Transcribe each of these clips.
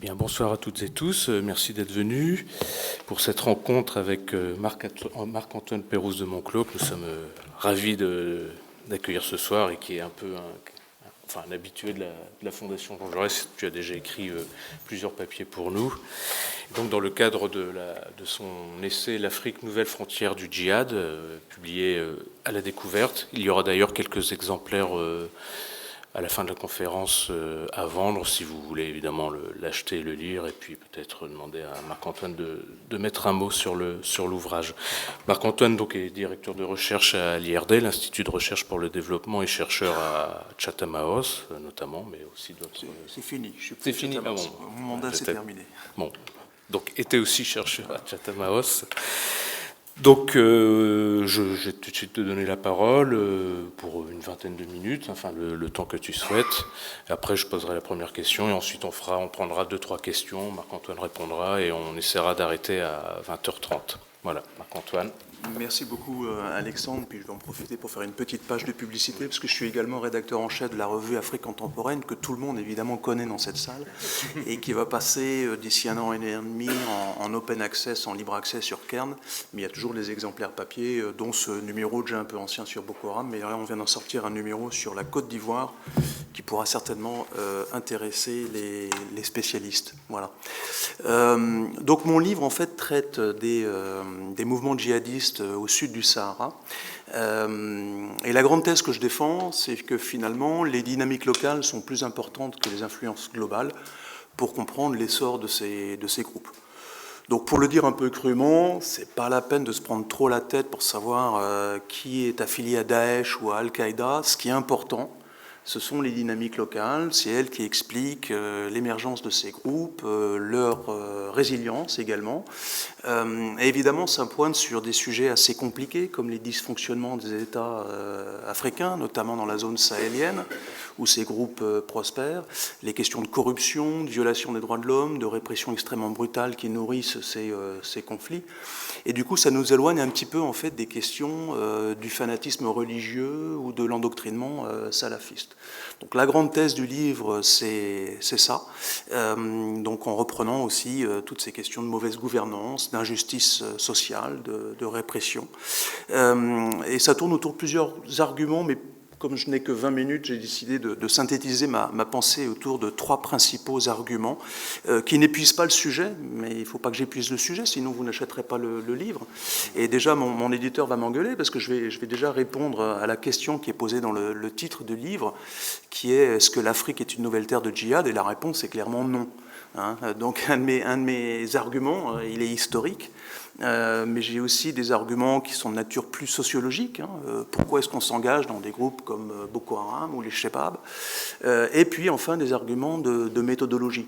Bien, bonsoir à toutes et tous. Merci d'être venus pour cette rencontre avec Marc-Antoine Pérouse de Monclos, que nous sommes ravis d'accueillir ce soir et qui est un peu un habitué de la Fondation Jean Jaurès. Tu as déjà écrit plusieurs papiers pour nous. Donc, dans le cadre de son essai L'Afrique, nouvelle frontière du djihad, publié à la Découverte, il y aura d'ailleurs quelques exemplaires à la fin de la conférence à vendre, si vous voulez évidemment l'acheter et le lire, et puis peut-être demander à Marc-Antoine de mettre un mot sur l'ouvrage. Marc-Antoine donc est directeur de recherche à l'IRD, l'Institut de recherche pour le développement, et chercheur à Chatham House notamment, mais aussi d'autres... C'est fini. C'est fini. Mon mandat s'est terminé. Bon, donc était aussi chercheur à Chatham House. Donc, je vais tout de suite te donner la parole pour une vingtaine de minutes, enfin le temps que tu souhaites. Après, je poserai la première question et ensuite on prendra 2-3 questions. Marc-Antoine répondra et on essaiera d'arrêter à 20h30. Voilà, Marc-Antoine. Merci beaucoup Alexandre, puis je vais en profiter pour faire une petite page de publicité, parce que je suis également rédacteur en chef de la revue Afrique contemporaine, que tout le monde évidemment connaît dans cette salle, et qui va passer d'ici 1 an et demi en open access, en libre accès sur Cairn, mais il y a toujours des exemplaires papier, dont ce numéro déjà un peu ancien sur Boko Haram, mais là on vient d'en sortir un numéro sur la Côte d'Ivoire, qui pourra certainement intéresser les spécialistes. Voilà. Donc mon livre en fait traite des mouvements djihadistes au sud du Sahara. Et la grande thèse que je défends, c'est que finalement les dynamiques locales sont plus importantes que les influences globales pour comprendre l'essor de ces groupes. Donc pour le dire un peu crûment, c'est pas la peine de se prendre trop la tête pour savoir qui est affilié à Daesh ou à Al-Qaïda. Ce qui est important, ce sont les dynamiques locales, c'est elles qui expliquent l'émergence de ces groupes, leur résilience également. Et évidemment, ça pointe sur des sujets assez compliqués, comme les dysfonctionnements des États africains, notamment dans la zone sahélienne, où ces groupes prospèrent, les questions de corruption, de violation des droits de l'homme, de répression extrêmement brutale qui nourrissent ces conflits. Et du coup, ça nous éloigne un petit peu en fait des questions du fanatisme religieux ou de l'endoctrinement salafiste. Donc la grande thèse du livre, c'est ça. Donc en reprenant aussi toutes ces questions de mauvaise gouvernance, d'injustice sociale, de répression. Et ça tourne autour de plusieurs arguments, mais comme je n'ai que 20 minutes, j'ai décidé de synthétiser ma pensée autour de 3 principaux arguments qui n'épuisent pas le sujet, mais il ne faut pas que j'épuise le sujet, sinon vous n'achèterez pas le livre. Et déjà, mon éditeur va m'engueuler parce que je vais déjà répondre à la question qui est posée dans le titre du livre, qui est « Est-ce que l'Afrique est une nouvelle terre de djihad ?» Et la réponse est clairement non. Donc un de mes arguments, il est historique. Mais j'ai aussi des arguments qui sont de nature plus sociologique. Pourquoi est-ce qu'on s'engage dans des groupes comme Boko Haram ou les Shebab? Et puis enfin des arguments de méthodologie,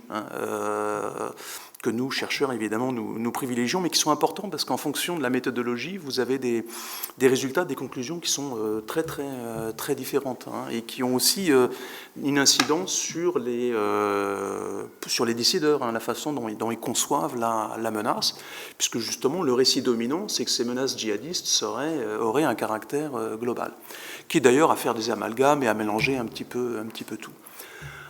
que nous, chercheurs, évidemment, nous privilégions, mais qui sont importants parce qu'en fonction de la méthodologie, vous avez des résultats, des conclusions qui sont très différentes, et qui ont aussi une incidence sur les décideurs, la façon dont ils conçoivent la menace, puisque justement le récit dominant, c'est que ces menaces djihadistes auraient un caractère global, qui est d'ailleurs à faire des amalgames et à mélanger un petit peu tout.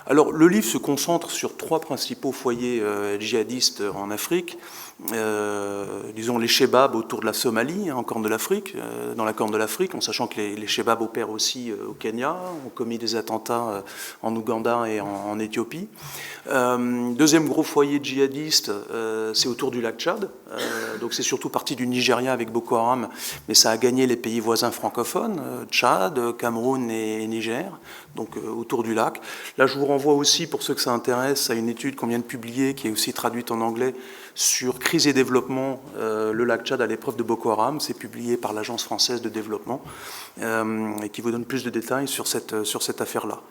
Alors, le livre se concentre sur 3 principaux foyers djihadistes en Afrique. Disons les Shebab autour de la Somalie, en Corne de l'Afrique, dans la Corne de l'Afrique, en sachant que les Shebab opèrent aussi au Kenya, ont commis des attentats en Ouganda et en Éthiopie. Deuxième gros foyer djihadiste, c'est autour du lac Tchad. Donc c'est surtout parti du Nigeria avec Boko Haram, mais ça a gagné les pays voisins francophones, Tchad, Cameroun et Niger, donc autour du lac. Là, je vous renvoie aussi, pour ceux que ça intéresse, à une étude qu'on vient de publier, qui est aussi traduite en anglais, sur crise et développement, le lac Tchad à l'épreuve de Boko Haram. C'est publié par l'Agence française de développement, et qui vous donne plus de détails sur cette affaire-là.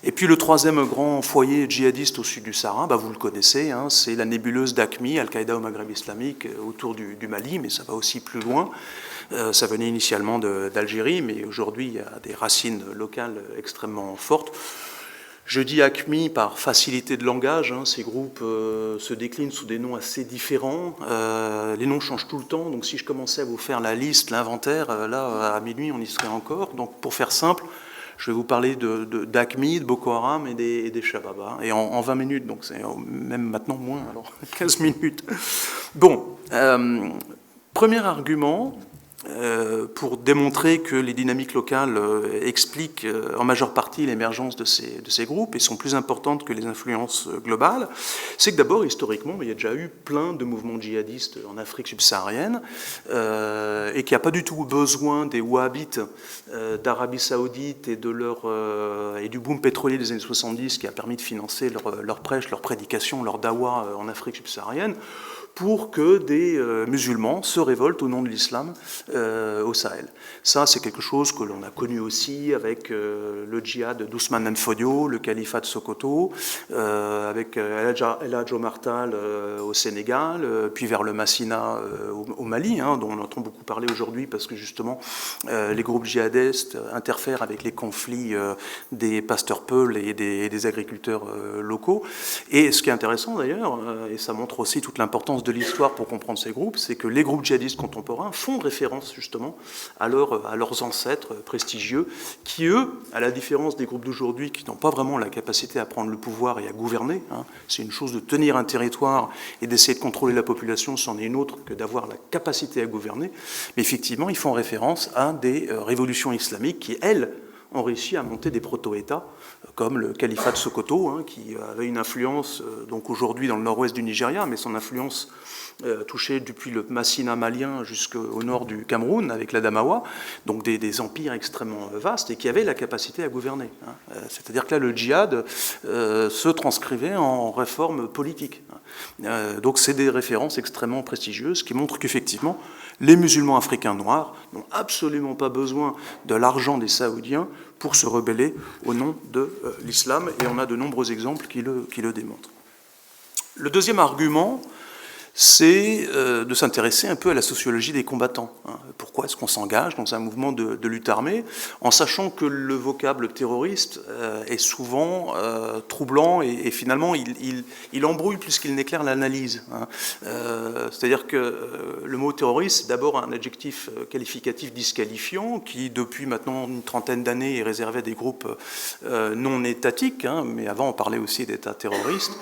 Et puis le troisième grand foyer djihadiste au sud du Sahara, vous le connaissez, c'est la nébuleuse d'AQMI, Al-Qaïda au Maghreb islamique, autour du Mali, mais ça va aussi plus loin. Ça venait initialement d'Algérie, mais aujourd'hui il y a des racines locales extrêmement fortes. Je dis AQMI par facilité de langage, ces groupes se déclinent sous des noms assez différents. Les noms changent tout le temps, donc si je commençais à vous faire la liste, l'inventaire, là à minuit on y serait encore. Donc pour faire simple, Je vais vous parler d'AQMI, de Boko Haram et des Shabab. Et en 20 minutes, donc c'est même maintenant moins, alors 15 minutes. Bon, premier argument, pour démontrer que les dynamiques locales expliquent en majeure partie l'émergence de ces groupes et sont plus importantes que les influences globales, c'est que d'abord, historiquement, il y a déjà eu plein de mouvements djihadistes en Afrique subsaharienne et qu'il n'y a pas du tout besoin des wahhabites d'Arabie Saoudite et, et du boom pétrolier des années 70 qui a permis de financer leur prêche, leur prédication, leur dawa en Afrique subsaharienne, pour que des musulmans se révoltent au nom de l'islam au Sahel. Ça, c'est quelque chose que l'on a connu aussi avec le djihad d'Ousmane Ben Fodio, le califat de Sokoto, avec El Hadj Omar Tall au Sénégal, puis vers le Massina au Mali, dont on entend beaucoup parler aujourd'hui parce que justement les groupes djihadistes interfèrent avec les conflits des pasteurs peuls et des agriculteurs locaux. Et ce qui est intéressant d'ailleurs, et ça montre aussi toute l'importance de l'histoire pour comprendre ces groupes, c'est que les groupes djihadistes contemporains font référence justement à leurs ancêtres prestigieux qui, eux, à la différence des groupes d'aujourd'hui qui n'ont pas vraiment la capacité à prendre le pouvoir et à gouverner, c'est une chose de tenir un territoire et d'essayer de contrôler la population, c'en est une autre que d'avoir la capacité à gouverner, mais effectivement, ils font référence à des révolutions islamiques qui, elles, ont réussi à monter des proto-États, comme le califat de Sokoto, qui avait une influence, donc aujourd'hui dans le nord-ouest du Nigeria, mais son influence touchait depuis le Massina malien jusqu'au nord du Cameroun, avec l'Adamawa, donc des empires extrêmement vastes, et qui avaient la capacité à gouverner. C'est-à-dire que là, le djihad se transcrivait en réforme politique. Donc c'est des références extrêmement prestigieuses qui montrent qu'effectivement, les musulmans africains noirs n'ont absolument pas besoin de l'argent des Saoudiens pour se rebeller au nom de l'islam, et on a de nombreux exemples qui le démontrent. Le deuxième argument, c'est de s'intéresser un peu à la sociologie des combattants. Pourquoi est-ce qu'on s'engage dans un mouvement de lutte armée, en sachant que le vocable terroriste est souvent troublant et finalement il embrouille plus qu'il n'éclaire l'analyse. C'est-à-dire que le mot terroriste, c'est d'abord un adjectif qualificatif disqualifiant qui, depuis maintenant une trentaine d'années, est réservé à des groupes non étatiques, mais avant on parlait aussi d'États terroristes.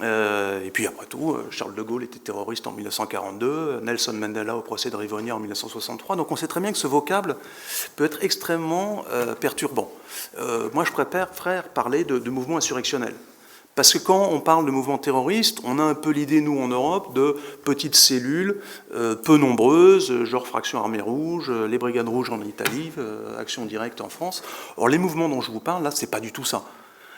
Et puis après tout, Charles de Gaulle était terroriste en 1942, Nelson Mandela au procès de Rivonier en 1963, donc on sait très bien que ce vocable peut être extrêmement perturbant. Moi je préfère parler de mouvements insurrectionnels. Parce que quand on parle de mouvements terroristes, on a un peu l'idée, nous, en Europe, de petites cellules peu nombreuses, genre Fraction Armée Rouge, les Brigades Rouges en Italie, Action Directe en France. Or, les mouvements dont je vous parle, là, c'est pas du tout ça.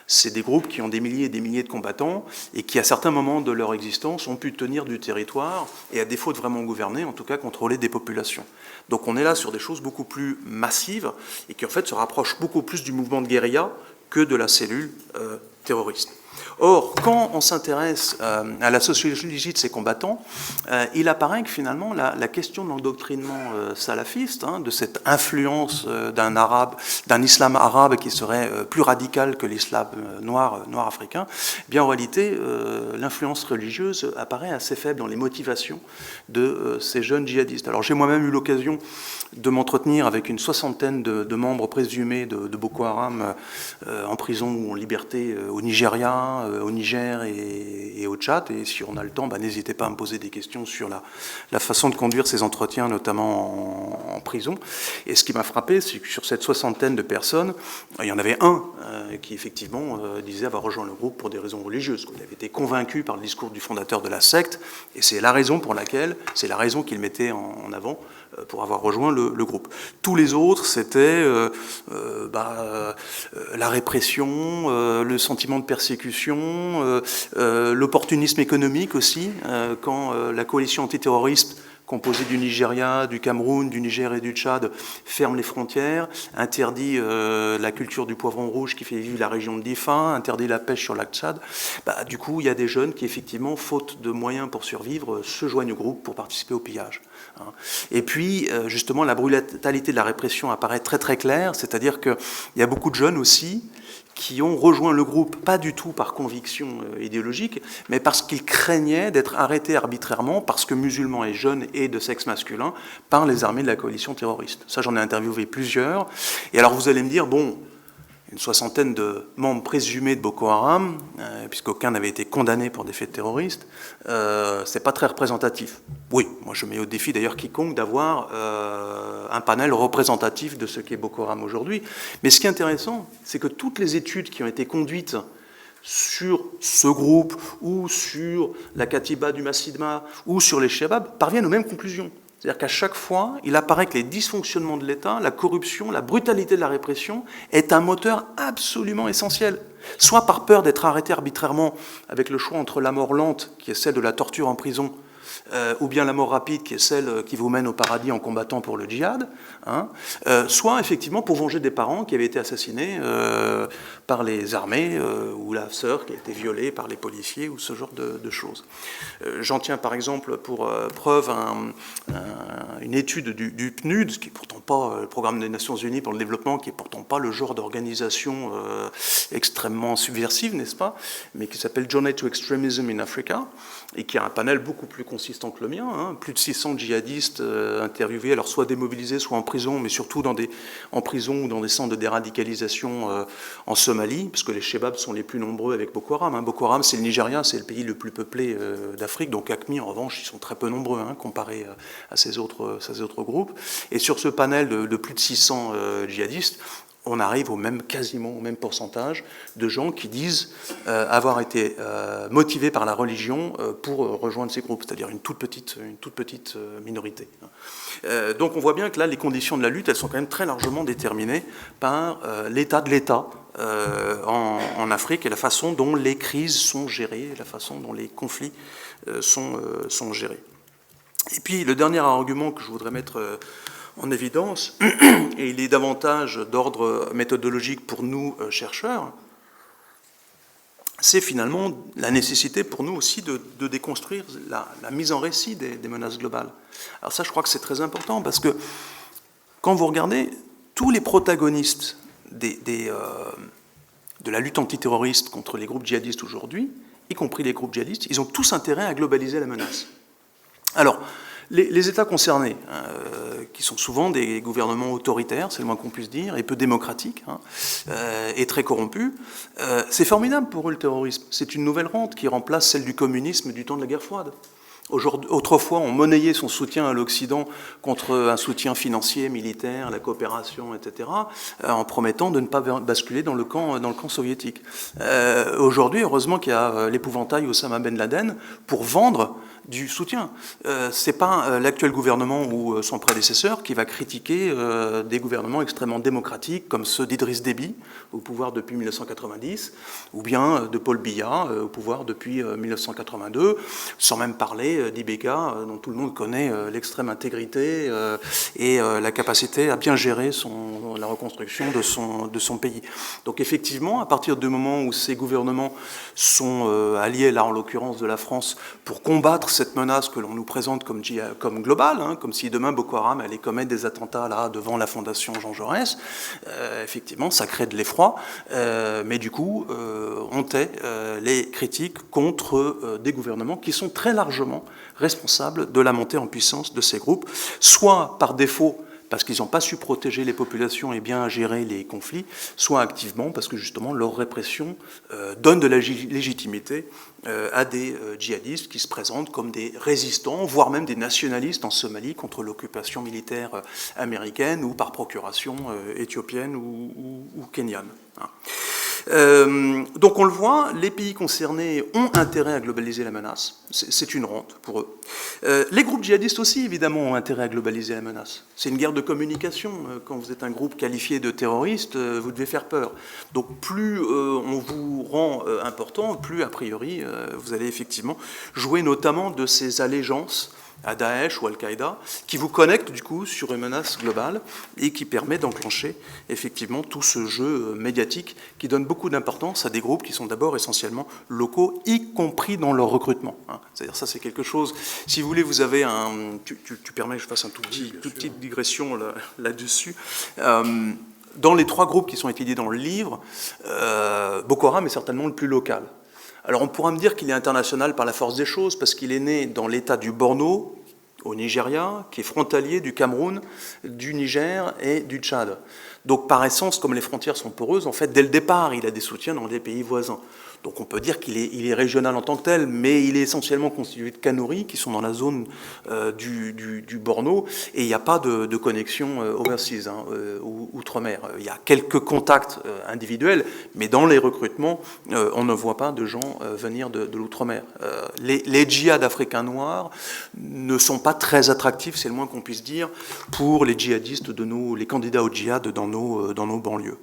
C'est des groupes qui ont des milliers et des milliers de combattants et qui, à certains moments de leur existence, ont pu tenir du territoire et, à défaut de vraiment gouverner, en tout cas contrôler des populations. Donc on est là sur des choses beaucoup plus massives et qui, en fait, se rapprochent beaucoup plus du mouvement de guérilla que de la cellule terroriste. Or, quand on s'intéresse à la sociologie de ces combattants, il apparaît que finalement la question de l'endoctrinement salafiste, de cette influence d'un islam arabe qui serait plus radical que l'islam noir africain, eh bien en réalité, l'influence religieuse apparaît assez faible dans les motivations de ces jeunes djihadistes. Alors j'ai moi-même eu l'occasion de m'entretenir avec une soixantaine de membres présumés de Boko Haram en prison ou en liberté au Nigeria, au Niger et au Tchad. Et si on a le temps, n'hésitez pas à me poser des questions sur la façon de conduire ces entretiens, notamment en prison. Et ce qui m'a frappé, c'est que sur cette soixantaine de personnes, il y en avait un qui effectivement disait avoir rejoint le groupe pour des raisons religieuses. Il avait été convaincu par le discours du fondateur de la secte, et c'est la raison qu'il mettait en avant pour avoir rejoint le groupe. Tous les autres, c'était la répression, le sentiment de persécution, l'opportunisme économique aussi, quand la coalition antiterroriste composée du Nigeria, du Cameroun, du Niger et du Tchad, ferme les frontières, interdit la culture du poivron rouge qui fait vivre la région de Difa, interdit la pêche sur le lac Tchad. Du coup, il y a des jeunes qui, effectivement, faute de moyens pour survivre, se joignent au groupe pour participer au pillage. Et puis, justement, la brutalité de la répression apparaît très très claire, c'est-à-dire qu'il y a beaucoup de jeunes aussi qui ont rejoint le groupe, pas du tout par conviction idéologique, mais parce qu'ils craignaient d'être arrêtés arbitrairement, parce que musulmans et jeunes et de sexe masculin, par les armées de la coalition terroriste. Ça, j'en ai interviewé plusieurs. Et alors, vous allez me dire, bon, une soixantaine de membres présumés de Boko Haram, puisqu'aucun n'avait été condamné pour des faits terroristes, c'est pas très représentatif. Oui, moi je mets au défi d'ailleurs quiconque d'avoir un panel représentatif de ce qu'est Boko Haram aujourd'hui. Mais ce qui est intéressant, c'est que toutes les études qui ont été conduites sur ce groupe, ou sur la Katiba du Massidma, ou sur les Shabab, parviennent aux mêmes conclusions. C'est-à-dire qu'à chaque fois, il apparaît que les dysfonctionnements de l'État, la corruption, la brutalité de la répression est un moteur absolument essentiel. Soit par peur d'être arrêté arbitrairement avec le choix entre la mort lente, qui est celle de la torture en prison, ou bien la mort rapide, qui est celle qui vous mène au paradis en combattant pour le djihad, soit effectivement pour venger des parents qui avaient été assassinés par les armées, ou la sœur qui a été violée par les policiers, ou ce genre de choses. J'en tiens par exemple pour preuve une étude du PNUD, qui n'est pourtant pas le Programme des Nations Unies pour le développement, qui n'est pourtant pas le genre d'organisation extrêmement subversive, n'est-ce pas, mais qui s'appelle Journey to Extremism in Africa, et qui a un panel beaucoup plus consistant que le mien, plus de 600 djihadistes interviewés, alors soit démobilisés, soit en prison, mais surtout en prison ou dans des centres de déradicalisation en Somalie, parce que les Shabab sont les plus nombreux avec Boko Haram. Boko Haram, c'est le Nigeria, c'est le pays le plus peuplé d'Afrique, donc AQMI, en revanche, ils sont très peu nombreux comparé à ces autres groupes. Et sur ce panel de plus de 600 djihadistes, on arrive quasiment au même pourcentage de gens qui disent avoir été motivés par la religion pour rejoindre ces groupes, c'est-à-dire une toute petite minorité. Donc on voit bien que là, les conditions de la lutte, elles sont quand même très largement déterminées par l'état de l'État en Afrique et la façon dont les crises sont gérées, la façon dont les conflits sont gérés. Et puis le dernier argument que je voudrais mettre en évidence, et il est davantage d'ordre méthodologique pour nous, chercheurs, c'est finalement la nécessité pour nous aussi de déconstruire la mise en récit des menaces globales. Alors ça, je crois que c'est très important, parce que quand vous regardez tous les protagonistes de la lutte antiterroriste contre les groupes djihadistes aujourd'hui, y compris les groupes djihadistes, ils ont tous intérêt à globaliser la menace. Alors, les États concernés, qui sont souvent des gouvernements autoritaires, c'est le moins qu'on puisse dire, et peu démocratiques, et très corrompus, c'est formidable pour eux le terrorisme. C'est une nouvelle rente qui remplace celle du communisme du temps de la guerre froide. Autrefois, on monnayait son soutien à l'Occident contre un soutien financier, militaire, la coopération, etc., en promettant de ne pas basculer dans le camp soviétique. Aujourd'hui, heureusement qu'il y a l'épouvantail Osama Ben Laden pour vendre du soutien. C'est pas l'actuel gouvernement ou son prédécesseur qui va critiquer des gouvernements extrêmement démocratiques comme ceux d'Idriss Déby, au pouvoir depuis 1990, ou bien de Paul Biya, au pouvoir depuis 1982, sans même parler d'Ibeka, dont tout le monde connaît l'extrême intégrité et la capacité à bien gérer la reconstruction de son pays. Donc effectivement, à partir du moment où ces gouvernements sont alliés, là en l'occurrence de la France, pour combattre cette menace que l'on nous présente comme globale, comme si demain Boko Haram allait commettre des attentats là devant la fondation Jean Jaurès, effectivement ça crée de l'effroi, mais du coup on tait les critiques contre des gouvernements qui sont très largement responsables de la montée en puissance de ces groupes, soit par défaut parce qu'ils n'ont pas su protéger les populations et bien gérer les conflits, soit activement parce que justement leur répression donne de la légitimité à des djihadistes qui se présentent comme des résistants, voire même des nationalistes en Somalie contre l'occupation militaire américaine ou par procuration éthiopienne ou kenyane. Donc on le voit, les pays concernés ont intérêt à globaliser la menace, c'est une rente pour eux. Les groupes djihadistes aussi, évidemment, ont intérêt à globaliser la menace. C'est une guerre de communication. Quand vous êtes un groupe qualifié de terroriste, vous devez faire peur. Donc plus on vous rend important, plus a priori vous allez effectivement jouer notamment de ces allégeances à Daesh ou Al-Qaïda, qui vous connecte du coup sur une menace globale et qui permet d'enclencher effectivement tout ce jeu médiatique qui donne beaucoup d'importance à des groupes qui sont d'abord essentiellement locaux, y compris dans leur recrutement. C'est-à-dire ça c'est quelque chose, si vous voulez vous avez tu permets que je fasse toute petite digression là-dessus. Dans les 3 groupes qui sont étudiés dans le livre, Boko Haram est certainement le plus local. Alors on pourra me dire qu'il est international par la force des choses, parce qu'il est né dans l'état du Borno, au Nigeria, qui est frontalier du Cameroun, du Niger et du Tchad. Donc par essence, comme les frontières sont poreuses, en fait, dès le départ, il a des soutiens dans des pays voisins. Donc on peut dire qu'il est régional en tant que tel, mais il est essentiellement constitué de Kanuri, qui sont dans la zone du Borno, et il n'y a pas de connexion overseas, outre-mer. Il y a quelques contacts individuels, mais dans les recrutements, on ne voit pas de gens venir de l'outre-mer. Les djihad africains noirs ne sont pas très attractifs, c'est le moins qu'on puisse dire, pour les djihadistes, les candidats au djihad dans nos banlieues.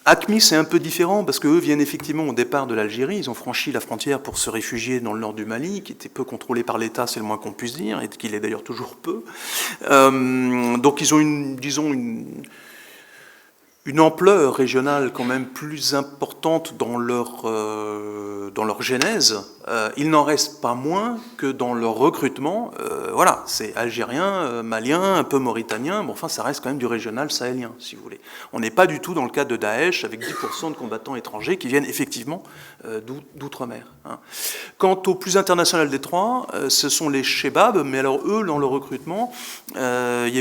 AQMI, c'est un peu différent parce qu'eux viennent effectivement au départ de l'Algérie. Ils ont franchi la frontière pour se réfugier dans le nord du Mali, qui était peu contrôlé par l'État, c'est le moins qu'on puisse dire, et qu'il est d'ailleurs toujours peu. Donc ils ont une ampleur régionale quand même plus importante dans leur genèse. Il n'en reste pas moins que dans leur recrutement, voilà, c'est algérien, malien, un peu mauritanien, mais enfin ça reste quand même du régional sahélien, si vous voulez. On n'est pas du tout dans le cas de Daesh, avec 10% de combattants étrangers qui viennent effectivement d'outre-mer. Quant au plus international des trois, ce sont les Chebab, mais alors eux, dans le recrutement, il y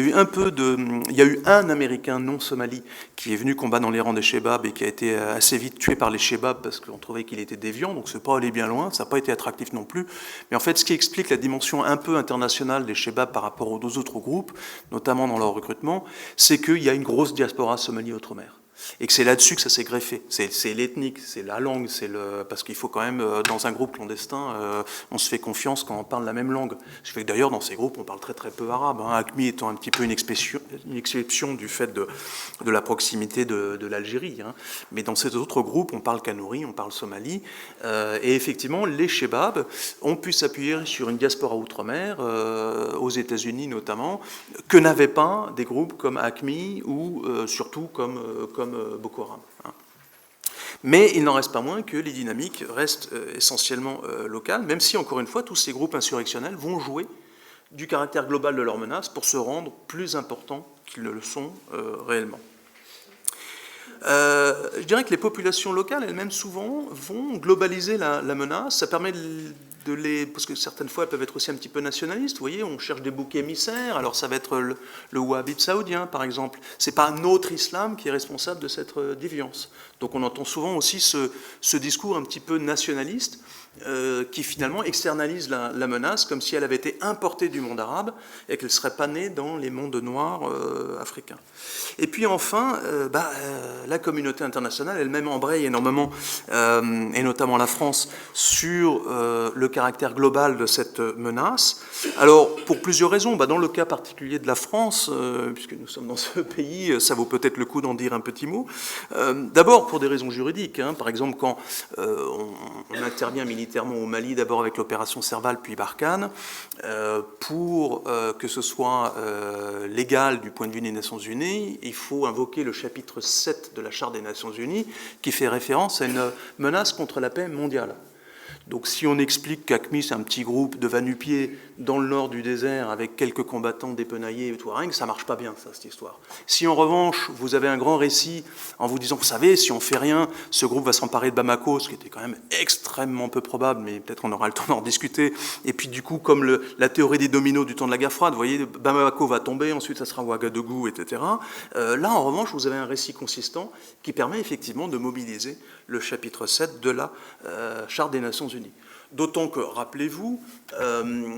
a eu un Américain non somali qui est venu combattre dans les rangs des Chebab et qui a été assez vite tué par les Chebab parce qu'on trouvait qu'il était déviant, donc c'est pas allé bien loin, ça n'a pas été attractif non plus. Mais en fait, ce qui explique la dimension un peu internationale des Chebab par rapport aux deux autres groupes, notamment dans leur recrutement, c'est qu'il y a une grosse diaspora somalie outre-mer. Et que c'est là-dessus que ça s'est greffé. C'est l'ethnique, c'est la langue, parce qu'il faut quand même, dans un groupe clandestin, on se fait confiance quand on parle la même langue. Ce qui fait que d'ailleurs, dans ces groupes, on parle très très peu arabe. AQMI étant un petit peu une exception du fait de la proximité de l'Algérie. Mais dans ces autres groupes, on parle Kanuri, on parle Somali. Et effectivement, les Chebab ont pu s'appuyer sur une diaspora outre-mer, aux États-Unis notamment, que n'avaient pas des groupes comme AQMI ou surtout comme Boko Haram. Mais il n'en reste pas moins que les dynamiques restent essentiellement locales, même si, encore une fois, tous ces groupes insurrectionnels vont jouer du caractère global de leurs menaces pour se rendre plus importants qu'ils ne le sont réellement. Je dirais que les populations locales, elles-mêmes, souvent, vont globaliser la menace. Ça permet parce que certaines fois, elles peuvent être aussi un petit peu nationalistes. Vous voyez, on cherche des boucs émissaires. Alors, ça va être le wahhabite saoudien, par exemple. C'est pas notre islam qui est responsable de cette déviance. Donc, on entend souvent aussi ce discours un petit peu nationaliste qui, finalement, externalise la menace comme si elle avait été importée du monde arabe et qu'elle ne serait pas née dans les mondes noirs africains. Et puis, enfin, la communauté internationale elle-même embraye énormément, et notamment la France, sur le caractère global de cette menace. Alors, pour plusieurs raisons. Dans le cas particulier de la France, puisque nous sommes dans ce pays, ça vaut peut-être le coup d'en dire un petit mot. D'abord, pour des raisons juridiques. Par exemple, quand on intervient militairement au Mali, d'abord avec l'opération Serval, puis Barkhane, pour que ce soit légal du point de vue des Nations Unies, il faut invoquer le chapitre 7 de la Charte des Nations Unies, qui fait référence à une menace contre la paix mondiale. Donc si on explique qu'AQMI, c'est un petit groupe de va-nu-pieds dans le nord du désert avec quelques combattants dépenaillés et Touaregs, ça marche pas bien, ça, cette histoire. Si en revanche, vous avez un grand récit en vous disant, vous savez, si on fait rien, ce groupe va s'emparer de Bamako, ce qui était quand même extrêmement peu probable, mais peut-être on aura le temps d'en discuter. Et puis du coup, comme la théorie des dominos du temps de la guerre froide, vous voyez, Bamako va tomber, ensuite ça sera Ouagadougou, etc. Là, en revanche, vous avez un récit consistant qui permet effectivement de mobiliser le chapitre 7 de la Charte des Nations Unies. D'autant que, rappelez-vous,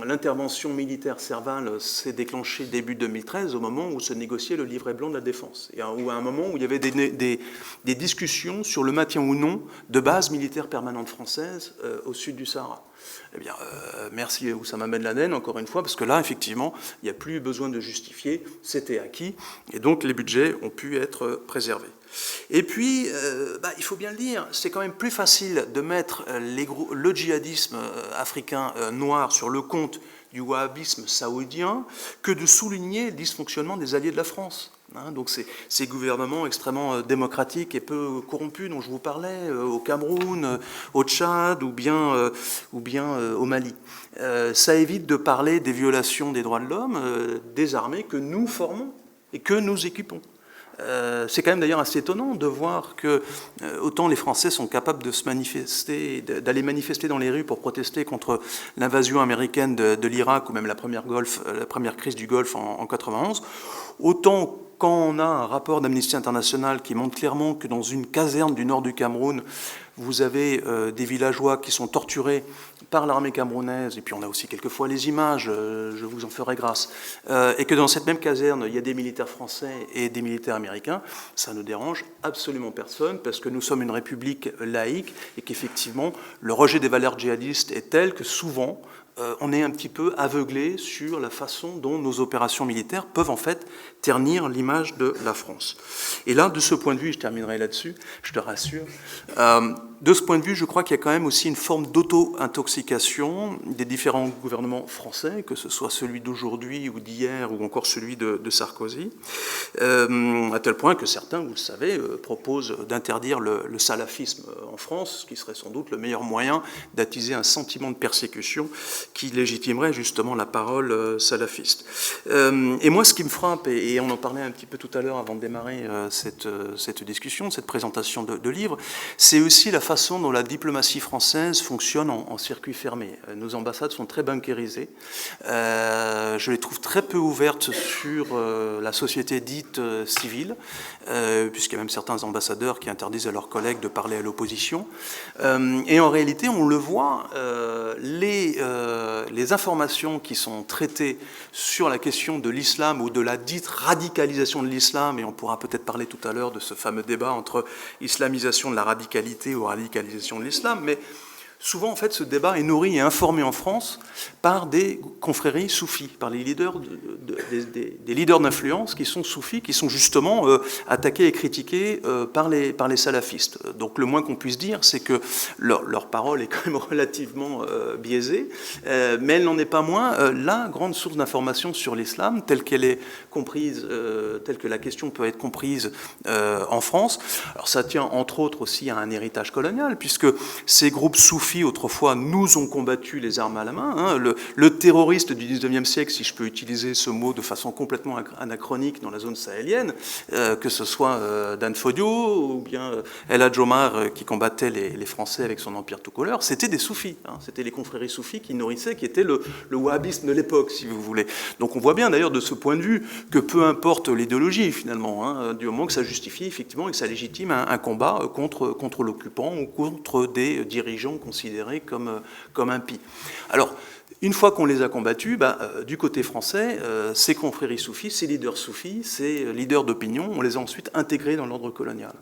l'intervention militaire Serval s'est déclenchée début 2013, au moment où se négociait le livret blanc de la défense, et à un moment où il y avait des discussions sur le maintien ou non de bases militaires permanentes françaises au sud du Sahara. Eh bien, merci Oussama Ben Laden, encore une fois, parce que là, effectivement, il n'y a plus besoin de justifier, c'était acquis, et donc les budgets ont pu être préservés. Et puis, il faut bien le dire, c'est quand même plus facile de mettre le djihadisme africain noir sur le compte du wahhabisme saoudien que de souligner le dysfonctionnement des alliés de la France. Donc ces gouvernements extrêmement démocratiques et peu corrompus dont je vous parlais, au Cameroun, au Tchad ou bien au Mali. Ça évite de parler des violations des droits de l'homme des armées que nous formons et que nous équipons. C'est quand même d'ailleurs assez étonnant de voir que autant les Français sont capables de se manifester, d'aller manifester dans les rues pour protester contre l'invasion américaine de l'Irak ou même la première crise du Golfe en 91, autant quand on a un rapport d'Amnesty International qui montre clairement que dans une caserne du nord du Cameroun, vous avez des villageois qui sont torturés par l'armée camerounaise, et puis on a aussi quelquefois les images, je vous en ferai grâce, et que dans cette même caserne, il y a des militaires français et des militaires américains, ça ne dérange absolument personne, parce que nous sommes une république laïque, et qu'effectivement, le rejet des valeurs djihadistes est tel que souvent, on est un petit peu aveuglé sur la façon dont nos opérations militaires peuvent en fait ternir l'image de la France. Et là, de ce point de vue, je terminerai là-dessus, je te rassure, de ce point de vue, je crois qu'il y a quand même aussi une forme d'auto-intoxication des différents gouvernements français, que ce soit celui d'aujourd'hui ou d'hier ou encore celui de Sarkozy, à tel point que certains, vous le savez, proposent d'interdire le salafisme en France, ce qui serait sans doute le meilleur moyen d'attiser un sentiment de persécution qui légitimerait justement la parole salafiste. Et moi, ce qui me frappe, et on en parlait un petit peu tout à l'heure avant de démarrer cette discussion, cette présentation de livre, c'est aussi la façon dont la diplomatie française fonctionne en circuit fermé. Nos ambassades sont très bunkérisées. Je les trouve très peu ouvertes sur la société dite civile, puisqu'il y a même certains ambassadeurs qui interdisent à leurs collègues de parler à l'opposition. Et en réalité, on le voit, les informations qui sont traitées sur la question de l'islam ou de la dite radicalisation de l'islam, et on pourra peut-être parler tout à l'heure de ce fameux débat entre islamisation de la radicalité ou radicalisation de l'islam, mais souvent, en fait, ce débat est nourri et informé en France par des confréries soufis, par les leaders, des leaders d'influence qui sont soufis, qui sont justement attaqués et critiqués par les salafistes. Donc le moins qu'on puisse dire, c'est que leur parole est quand même relativement biaisée, mais elle n'en est pas moins la grande source d'information sur l'islam, telle qu'elle est comprise, telle que la question peut être comprise en France. Alors ça tient entre autres aussi à un héritage colonial, puisque ces groupes soufis autrefois nous ont combattu les armes à la main. Hein. Le terroriste du 19e siècle, si je peux utiliser ce mot de façon complètement anachronique dans la zone sahélienne, que ce soit Dan Fodio ou bien El Hadj Omar qui combattait les Français avec son empire tout couleur, c'était des soufis. Hein. C'était les confréries soufis qui nourrissaient, qui était le wahhabisme de l'époque, si vous voulez. Donc on voit bien d'ailleurs de ce point de vue que peu importe l'idéologie finalement, hein, du moment que ça justifie effectivement et que ça légitime un combat contre l'occupant ou contre des dirigeants considérés comme impies. Alors, une fois qu'on les a combattus, du côté français, ces confréries soufis, ces leaders soufis, ces leaders d'opinion, on les a ensuite intégrés dans l'ordre colonial.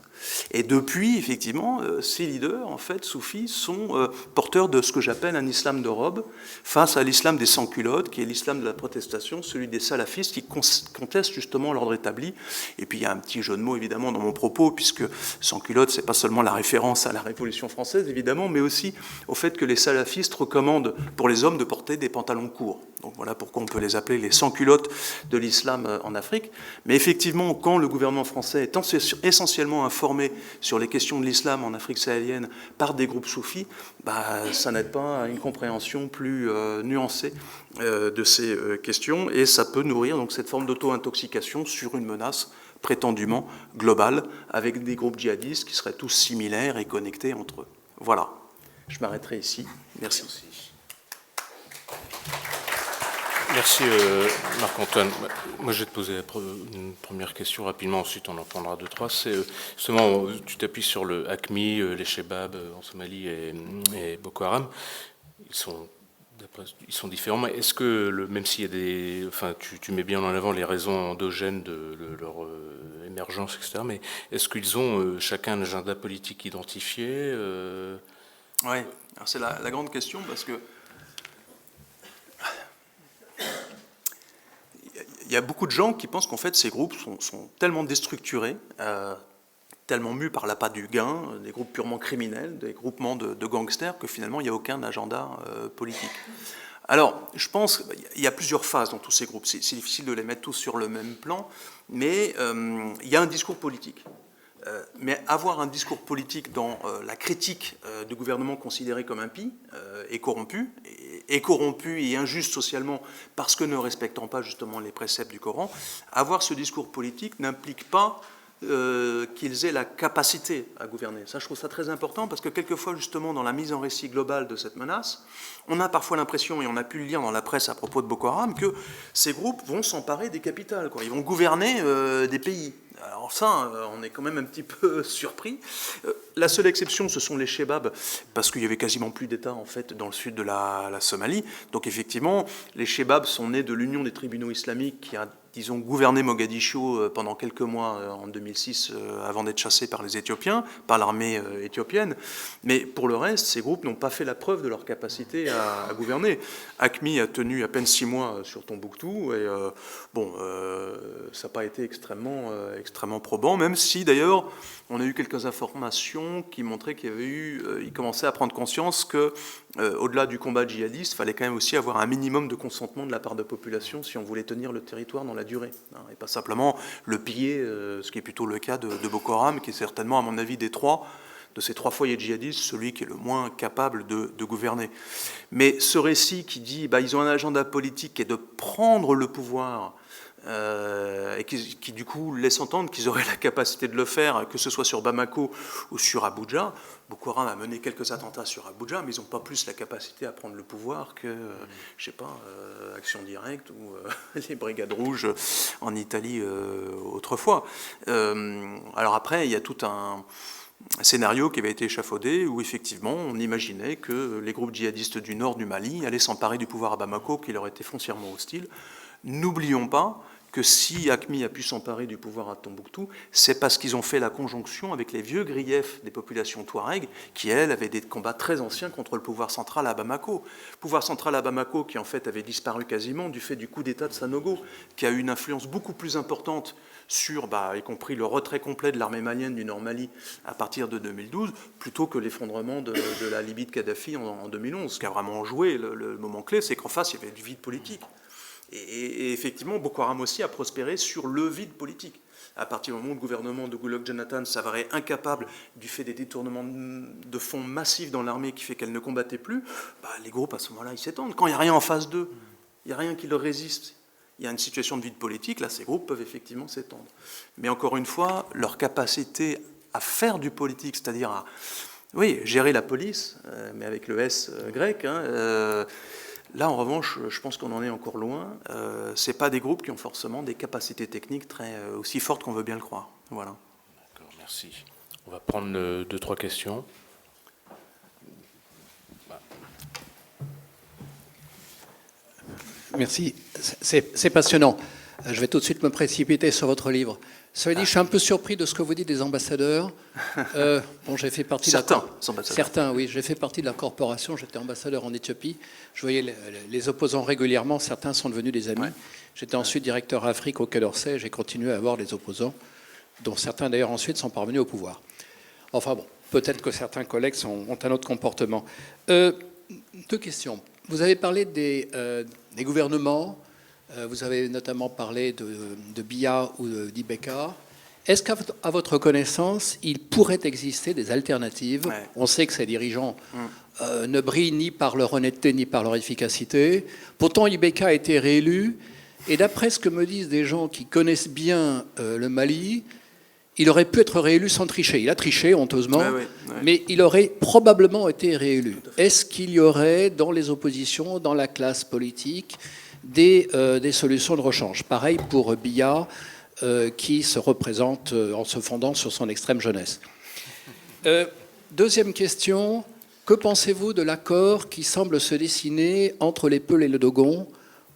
Et depuis, effectivement, ces leaders, en fait, soufis, sont porteurs de ce que j'appelle un islam de robe, face à l'islam des sans-culottes, qui est l'islam de la protestation, celui des salafistes, qui contestent justement l'ordre établi. Et puis il y a un petit jeu de mots, évidemment, dans mon propos, puisque sans-culottes, c'est pas seulement la référence à la Révolution française, évidemment, mais aussi au fait que les salafistes recommandent pour les hommes de porter des pantalons courts. Donc voilà pourquoi on peut les appeler les sans-culottes de l'islam en Afrique. Mais effectivement, quand le gouvernement français est essentiellement informé sur les questions de l'islam en Afrique sahélienne par des groupes soufis, ça n'aide pas à une compréhension plus nuancée de ces questions, et ça peut nourrir donc cette forme d'auto-intoxication sur une menace prétendument globale, avec des groupes djihadistes qui seraient tous similaires et connectés entre eux. Voilà, je m'arrêterai ici. Merci. Merci Marc-Antoine. Moi je vais te poser une première question rapidement, ensuite on en prendra deux, trois. C'est justement, tu t'appuies sur le AQMI, les Chebab en Somalie et Boko Haram. Ils sont différents, mais est-ce que, même s'il y a des... Enfin, tu mets bien en avant les raisons endogènes de leur émergence, etc., mais est-ce qu'ils ont chacun un agenda politique identifié Oui, alors c'est la grande question, parce que il y a beaucoup de gens qui pensent qu'en fait ces groupes sont tellement déstructurés, tellement mus par l'appât du gain, des groupes purement criminels, des groupements de gangsters, que finalement il n'y a aucun agenda politique. Alors, je pense qu'il y a plusieurs phases dans tous ces groupes. C'est difficile de les mettre tous sur le même plan, mais il y a un discours politique. Mais avoir un discours politique dans la critique du gouvernement considéré comme impie et corrompu et injuste socialement parce que ne respectant pas justement les préceptes du Coran, avoir ce discours politique n'implique pas qu'ils aient la capacité à gouverner. Ça, je trouve ça très important parce que quelquefois, justement, dans la mise en récit globale de cette menace, on a parfois l'impression, et on a pu le lire dans la presse à propos de Boko Haram, que ces groupes vont s'emparer des capitales, quoi. Ils vont gouverner des pays. Alors ça, on est quand même un petit peu surpris. La seule exception, ce sont les Chebabs, parce qu'il y avait quasiment plus d'États en fait dans le sud de la Somalie. Donc effectivement, les Chebabs sont nés de l'Union des tribunaux islamiques qui a, disons, gouverné Mogadiscio pendant quelques mois en 2006, avant d'être chassés par les Éthiopiens, par l'armée éthiopienne. Mais pour le reste, ces groupes n'ont pas fait la preuve de leur capacité à gouverner. AQMI a tenu à peine 6 mois sur Tombouctou, et ça n'a pas été extrêmement probant, même si d'ailleurs on a eu quelques informations qui montraient il commençait à prendre conscience que, au-delà du combat djihadiste, il fallait quand même aussi avoir un minimum de consentement de la part de la population si on voulait tenir le territoire dans la durée, hein, et pas simplement le piller, ce qui est plutôt le cas de Boko Haram, qui est certainement, à mon avis, de ces 3 foyers djihadistes, celui qui est le moins capable de gouverner. Mais ce récit qui dit ils ont un agenda politique qui est de prendre le pouvoir, et qui du coup laisse entendre qu'ils auraient la capacité de le faire, que ce soit sur Bamako ou sur Abuja. Boko Haram a mené quelques attentats sur Abuja, mais ils n'ont pas plus la capacité à prendre le pouvoir que, je sais pas, Action Directe ou les Brigades Rouges en Italie autrefois. Alors après, il y a tout un scénario qui avait été échafaudé où effectivement on imaginait que les groupes djihadistes du nord du Mali allaient s'emparer du pouvoir à Bamako, qui leur était foncièrement hostile. N'oublions pas que si AQMI a pu s'emparer du pouvoir à Tombouctou, c'est parce qu'ils ont fait la conjonction avec les vieux griefs des populations touareg, qui, elles, avaient des combats très anciens contre le pouvoir central à Bamako. Pouvoir central à Bamako qui, en fait, avait disparu quasiment du fait du coup d'État de Sanogo, qui a eu une influence beaucoup plus importante sur, y compris le retrait complet de l'armée malienne du Nord Mali à partir de 2012, plutôt que l'effondrement de la Libye de Kadhafi en 2011. Ce qui a vraiment joué le moment clé, c'est qu'en face, il y avait du vide politique. Et effectivement, Boko Haram aussi a prospéré sur le vide politique. À partir du moment où le gouvernement de Goodluck Jonathan s'avérait incapable, du fait des détournements de fonds massifs dans l'armée qui fait qu'elle ne combattait plus, les groupes à ce moment-là, ils s'étendent. Quand il n'y a rien en face d'eux, il n'y a rien qui leur résiste, il y a une situation de vide politique, là, ces groupes peuvent effectivement s'étendre. Mais encore une fois, leur capacité à faire du politique, c'est-à-dire à gérer la police, mais avec le S grec, là, en revanche, je pense qu'on en est encore loin. Ce n'est pas des groupes qui ont forcément des capacités techniques aussi fortes qu'on veut bien le croire. Voilà. D'accord, merci. On va prendre 2-3 questions. Merci. C'est passionnant. Je vais tout de suite me précipiter sur votre livre. Cela dit, je suis un peu surpris de ce que vous dites des ambassadeurs. J'ai fait partie certains, oui, j'ai fait partie de la corporation. J'étais ambassadeur en Éthiopie. Je voyais les opposants régulièrement. Certains sont devenus des amis. Ouais. J'étais ensuite directeur Afrique au Quai d'Orsay. J'ai continué à avoir des opposants, dont certains d'ailleurs ensuite sont parvenus au pouvoir. Enfin bon, peut-être que certains collègues ont un autre comportement. 2 questions. Vous avez parlé des gouvernements. Vous avez notamment parlé de Biya ou d'Ibeka. Est-ce qu'à votre connaissance, il pourrait exister des alternatives ? Ouais. On sait que ces dirigeants ne brillent ni par leur honnêteté ni par leur efficacité. Pourtant, Ibeka a été réélu. Et d'après ce que me disent des gens qui connaissent bien le Mali, il aurait pu être réélu sans tricher. Il a triché honteusement, mais il aurait probablement été réélu. Est-ce qu'il y aurait dans les oppositions, dans la classe politique, des solutions de rechange? Pareil pour Biya, qui se représente en se fondant sur son extrême jeunesse. Deuxième question, que pensez-vous de l'accord qui semble se dessiner entre les Peuls et le Dogon,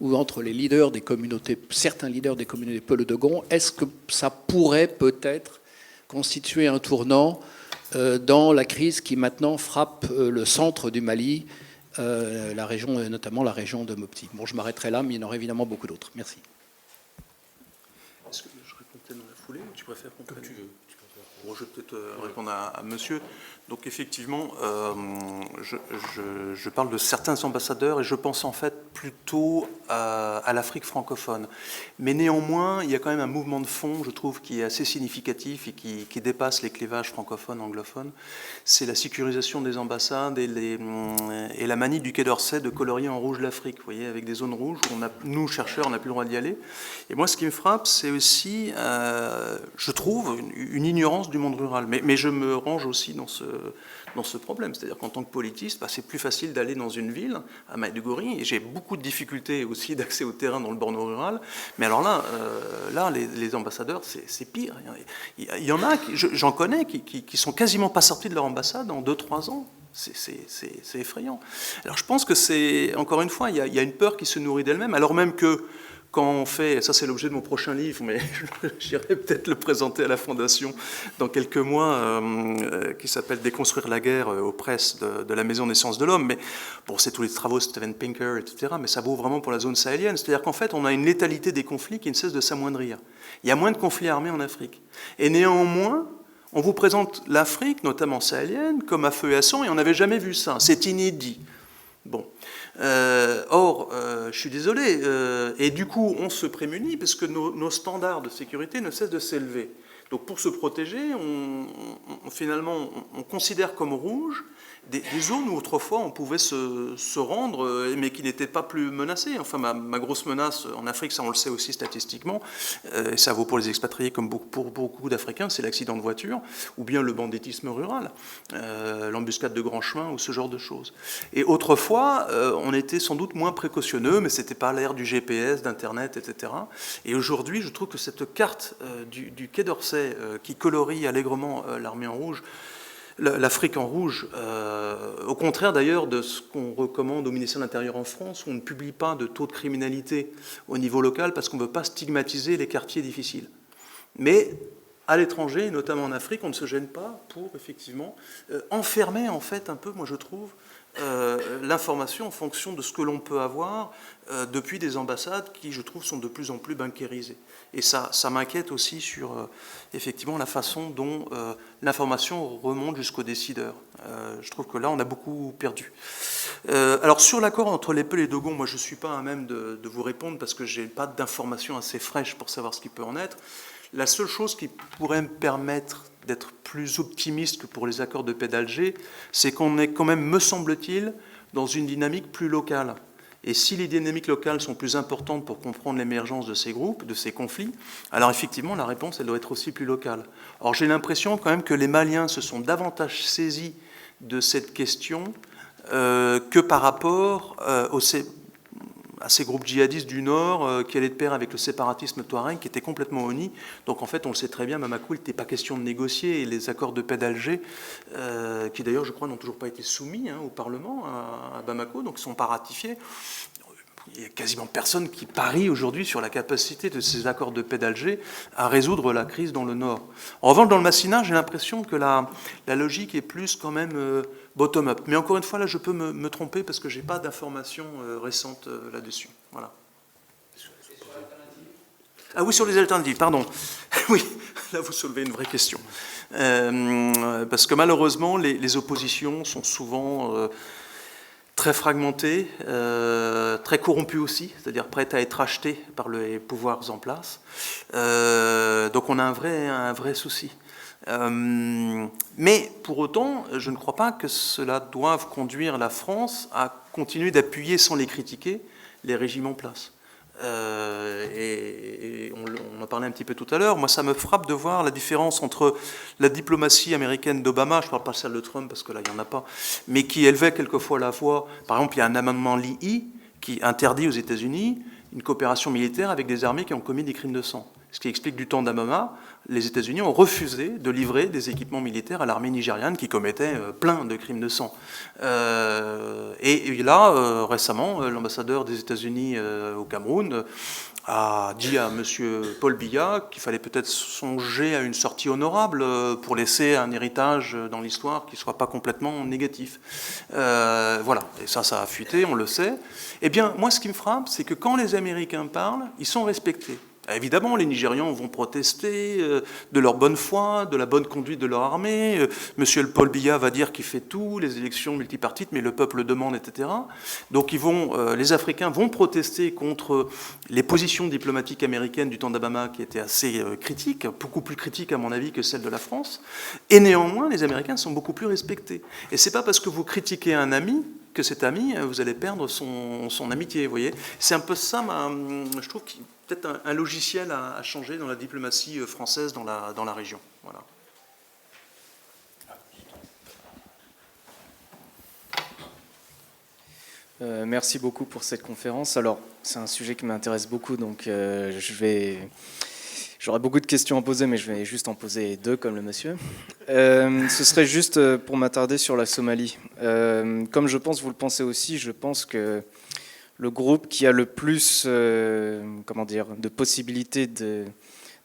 ou entre les leaders des communautés, certains leaders des communautés Peuls et Dogon? Est-ce que ça pourrait peut-être constituer un tournant dans la crise qui maintenant frappe le centre du Mali, la région, notamment la région de Mopti? Bon, je m'arrêterai là, mais il y en aurait évidemment beaucoup d'autres. Merci. Est-ce que je réponds dans la foulée ou tu préfères qu'on Comme tu veux. Bon, je vais peut-être répondre à monsieur. Donc effectivement, je parle de certains ambassadeurs et je pense en fait plutôt à l'Afrique francophone. Mais néanmoins, il y a quand même un mouvement de fond, je trouve, qui est assez significatif et qui dépasse les clivages francophones, anglophones. C'est la sécurisation des ambassades et la manie du Quai d'Orsay de colorier en rouge l'Afrique, vous voyez, avec des zones rouges où nous, chercheurs, on n'a plus le droit d'y aller. Et moi, ce qui me frappe, c'est aussi, je trouve, une ignorance du monde rural. Mais je me range aussi dans ce problème. C'est-à-dire qu'en tant que politiste, c'est plus facile d'aller dans une ville, à Maïdougouri, et j'ai beaucoup de difficultés aussi d'accès au terrain dans le borno rural. Mais alors là, les ambassadeurs, c'est pire. Il y en a, j'en connais, qui sont quasiment pas sortis de leur ambassade en 2-3 ans. C'est effrayant. Alors je pense que c'est, encore une fois, il y a une peur qui se nourrit d'elle-même, alors même que quand on fait, ça c'est l'objet de mon prochain livre, mais j'irai peut-être le présenter à la Fondation dans quelques mois, qui s'appelle « Déconstruire la guerre aux presses de la Maison des sciences de l'homme ». Mais bon, c'est tous les travaux de Steven Pinker, etc. Mais ça vaut vraiment pour la zone sahélienne. C'est-à-dire qu'en fait, on a une létalité des conflits qui ne cesse de s'amoindrir. Il y a moins de conflits armés en Afrique. Et néanmoins, on vous présente l'Afrique, notamment sahélienne, comme à feu et à sang, et on n'avait jamais vu ça. C'est inédit. Bon. Or, je suis désolé, et du coup, on se prémunit parce que nos standards de sécurité ne cessent de s'élever. Donc, pour se protéger, finalement, on considère comme rouge des zones où autrefois on pouvait se rendre, mais qui n'étaient pas plus menacées. Enfin, ma grosse menace en Afrique, ça on le sait aussi statistiquement, et ça vaut pour les expatriés comme pour beaucoup d'Africains, c'est l'accident de voiture, ou bien le banditisme rural, l'embuscade de grands chemins, ou ce genre de choses. Et autrefois, on était sans doute moins précautionneux, mais c'était pas l'ère du GPS, d'Internet, etc. Et aujourd'hui, je trouve que cette carte du Quai d'Orsay, qui colorie allègrement l'armée en rouge, l'Afrique en rouge, au contraire d'ailleurs de ce qu'on recommande au ministère de l'Intérieur en France, où on ne publie pas de taux de criminalité au niveau local parce qu'on ne veut pas stigmatiser les quartiers difficiles. Mais à l'étranger, notamment en Afrique, on ne se gêne pas pour effectivement enfermer en fait un peu, moi je trouve, l'information en fonction de ce que l'on peut avoir depuis des ambassades qui, je trouve, sont de plus en plus bunkérisées. Et ça m'inquiète aussi sur, effectivement, la façon dont l'information remonte jusqu'aux décideurs. Je trouve que là, on a beaucoup perdu. Alors, sur l'accord entre les Peul et Dogon, moi, je ne suis pas à même de vous répondre parce que je n'ai pas d'informations assez fraîches pour savoir ce qui peut en être. La seule chose qui pourrait me permettre d'être plus optimiste que pour les accords de paix d'Alger, c'est qu'on est quand même, me semble-t-il, dans une dynamique plus locale. Et si les dynamiques locales sont plus importantes pour comprendre l'émergence de ces groupes, de ces conflits, alors effectivement, la réponse, elle doit être aussi plus locale. Or, j'ai l'impression quand même que les Maliens se sont davantage saisis de cette question que par rapport à ces groupes djihadistes du Nord qui allaient de pair avec le séparatisme touareg qui était complètement honni. Donc en fait, on le sait très bien, Bamako, il n'était pas question de négocier, et les accords de paix d'Alger, qui d'ailleurs, je crois, n'ont toujours pas été soumis au Parlement à Bamako, donc ils ne sont pas ratifiés. Il n'y a quasiment personne qui parie aujourd'hui sur la capacité de ces accords de paix d'Alger à résoudre la crise dans le Nord. En revanche, dans le Masséna, j'ai l'impression que la logique est plus quand même bottom-up. Mais encore une fois, là, je peux me tromper parce que je n'ai pas d'informations récentes là-dessus. Voilà. Ah oui, sur les alternatives, pardon. Oui, là, vous soulevez une vraie question. Parce que malheureusement, les oppositions sont souvent très fragmentées, très corrompues aussi, c'est-à-dire prêtes à être achetées par les pouvoirs en place. Donc on a un vrai souci. Mais pour autant, je ne crois pas que cela doive conduire la France à continuer d'appuyer sans les critiquer les régimes en place. Et on en parlait un petit peu tout à l'heure, moi ça me frappe de voir la différence entre la diplomatie américaine d'Obama, je ne parle pas de celle de Trump parce que là il n'y en a pas, mais qui élevait quelquefois la voix. Par exemple, il y a un amendement Lee qui interdit aux États-Unis une coopération militaire avec des armées qui ont commis des crimes de sang. Ce qui explique du temps d'Obama, les États-Unis ont refusé de livrer des équipements militaires à l'armée nigériane qui commettait plein de crimes de sang. Et là, récemment, l'ambassadeur des États-Unis au Cameroun a dit à M. Paul Biya qu'il fallait peut-être songer à une sortie honorable pour laisser un héritage dans l'histoire qui ne soit pas complètement négatif. Voilà, et ça a fuité, on le sait. Eh bien, moi, ce qui me frappe, c'est que quand les Américains parlent, ils sont respectés. Évidemment, les Nigérians vont protester de leur bonne foi, de la bonne conduite de leur armée. Monsieur El Paul Biya va dire qu'il fait tout, les élections multipartites, mais le peuple le demande, etc. Donc les Africains vont protester contre les positions diplomatiques américaines du temps d'Obama qui étaient assez critiques, beaucoup plus critiques à mon avis que celles de la France. Et néanmoins, les Américains sont beaucoup plus respectés. Et c'est pas parce que vous critiquez un ami que cet ami, vous allez perdre son amitié, vous voyez. C'est un peu ça, je trouve, peut-être un logiciel à changer dans la diplomatie française dans la région. Voilà. Merci beaucoup pour cette conférence. Alors, c'est un sujet qui m'intéresse beaucoup, donc j'aurais beaucoup de questions à poser, mais je vais juste en poser 2, comme le monsieur. Ce serait juste pour m'attarder sur la Somalie. Comme je pense, vous le pensez aussi, je pense que le groupe qui a le plus de possibilités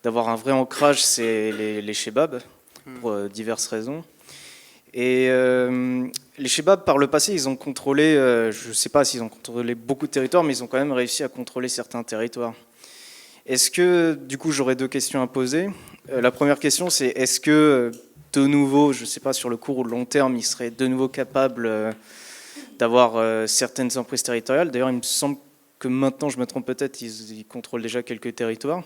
d'avoir un vrai ancrage, c'est les Chebab, pour diverses raisons. Et les Chebab, par le passé, ils ont contrôlé, je ne sais pas s'ils ont contrôlé beaucoup de territoires, mais ils ont quand même réussi à contrôler certains territoires. Est-ce que, du coup, j'aurais 2 questions à poser. La première question, c'est est-ce que, de nouveau, je ne sais pas, sur le court ou le long terme, ils seraient de nouveau capables d'avoir certaines emprises territoriales? D'ailleurs, il me semble que maintenant, je me trompe peut-être, ils contrôlent déjà quelques territoires.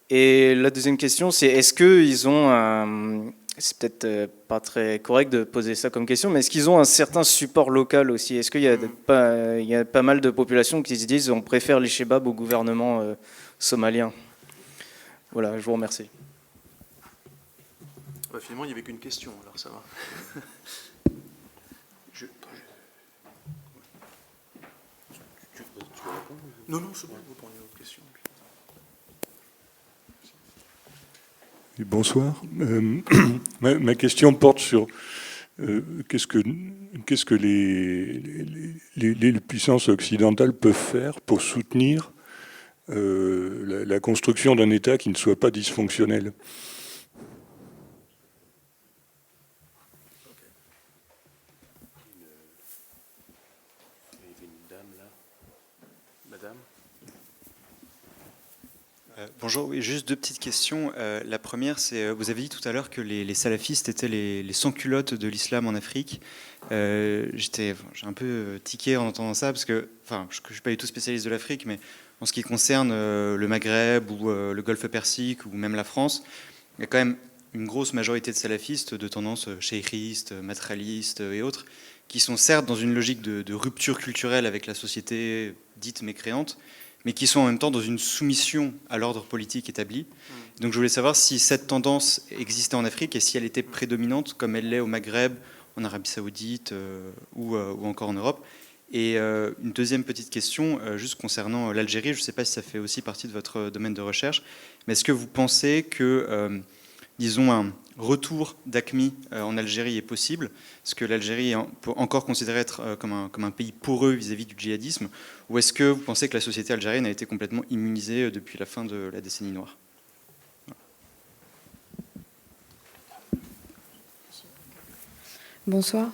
Et la deuxième question, c'est est-ce qu'ils ont c'est peut-être pas très correct de poser ça comme question, mais est-ce qu'ils ont un certain support local aussi? Est-ce qu'il y a pas mal de populations qui se disent on préfère les Chebab au gouvernement somalien? Voilà, je vous remercie. Finalement, il n'y avait qu'une question, alors ça va. Non, c'est bon, vous prenez une autre question. Bonsoir. Ma question porte sur qu'est-ce que les puissances occidentales peuvent faire pour soutenir la construction d'un État qui ne soit pas dysfonctionnel. Bonjour, oui, juste 2 petites questions. La première, c'est, vous avez dit tout à l'heure que les salafistes étaient les sans-culottes de l'islam en Afrique. J'ai un peu tiqué en entendant ça, parce que, je ne suis pas du tout spécialiste de l'Afrique, mais en ce qui concerne le Maghreb ou le Golfe Persique ou même la France, il y a quand même une grosse majorité de salafistes de tendance cheikhistes, matralistes et autres, qui sont certes dans une logique de rupture culturelle avec la société dite mécréante, mais qui sont en même temps dans une soumission à l'ordre politique établi. Donc je voulais savoir si cette tendance existait en Afrique et si elle était prédominante, comme elle l'est au Maghreb, en Arabie Saoudite ou encore en Europe. Et une deuxième petite question, juste concernant l'Algérie, je ne sais pas si ça fait aussi partie de votre domaine de recherche, mais est-ce que vous pensez que, disons, un retour d'AQMI en Algérie est possible? Est-ce que l'Algérie peut encore considérer être comme un pays poreux vis-à-vis du djihadisme? Ou est-ce que vous pensez que la société algérienne a été complètement immunisée depuis la fin de la décennie noire? Bonsoir.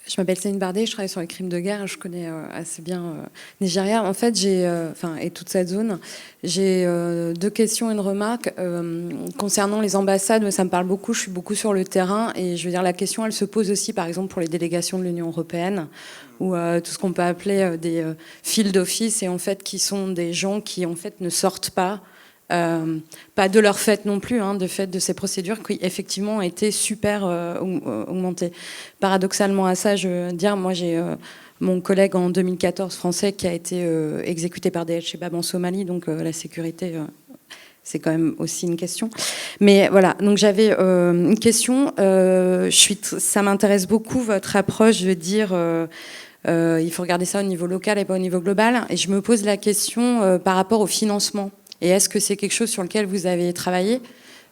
Je m'appelle Céline Bardet, je travaille sur les crimes de guerre, je connais assez bien Nigeria. En fait, et toute cette zone, j'ai 2 questions et une remarque. Concernant les ambassades, ça me parle beaucoup, je suis beaucoup sur le terrain, et je veux dire, la question, elle se pose aussi, par exemple, pour les délégations de l'Union européenne, ou tout ce qu'on peut appeler des field office, et en fait, qui sont des gens qui, en fait, ne sortent pas de leur fait non plus, de fait de ces procédures qui effectivement ont été super augmentées. Paradoxalement à ça, je veux dire, moi j'ai mon collègue en 2014 français qui a été exécuté par des Al-Shabaab en Somalie, donc la sécurité, c'est quand même aussi une question. Mais voilà, donc j'avais une question. Ça m'intéresse beaucoup votre approche, je veux dire. Il faut regarder ça au niveau local et pas au niveau global. Et je me pose la question par rapport au financement. Et est-ce que c'est quelque chose sur lequel vous avez travaillé?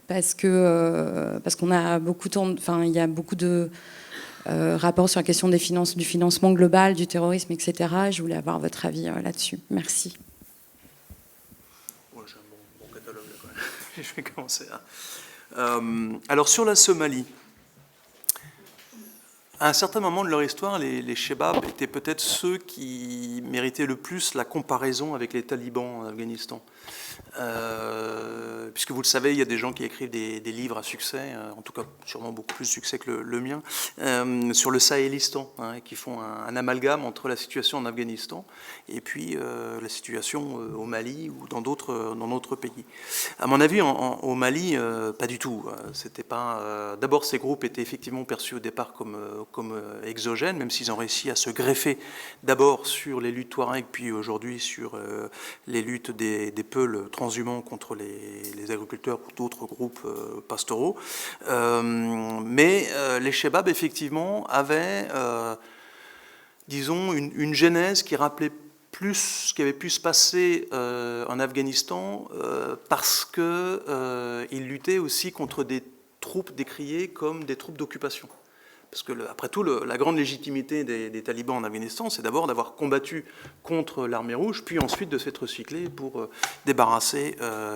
Parce qu'on a il y a beaucoup de rapports sur la question du financement global, du terrorisme, etc. Je voulais avoir votre avis là-dessus. Merci. Ouais, j'ai un bon catalogue là, quand même. Je vais commencer. Alors sur la Somalie, À un certain moment de leur histoire, les Shebabs étaient peut-être ceux qui méritaient le plus la comparaison avec les talibans en Afghanistan. Puisque vous le savez, il y a des gens qui écrivent des livres à succès, en tout cas sûrement beaucoup plus de succès que le mien, sur le Sahélistan, hein, qui font un amalgame entre la situation en Afghanistan et puis la situation au Mali ou dans d'autres pays. À mon avis, au Mali, pas du tout. C'était pas. D'abord, ces groupes étaient effectivement perçus au départ comme exogènes, même s'ils ont réussi à se greffer d'abord sur les luttes Touareg, puis aujourd'hui sur les luttes des Peuls transhumants contre les agriculteurs ou d'autres groupes pastoraux. Mais les Shebabs, effectivement, avaient, disons, une genèse qui rappelait plus ce qui avait pu se passer en Afghanistan parce qu'ils luttaient aussi contre des troupes décriées comme des troupes d'occupation. Parce que, après tout, la grande légitimité des talibans en Afghanistan, c'est d'abord d'avoir combattu contre l'armée rouge, puis ensuite de s'être recyclé pour débarrasser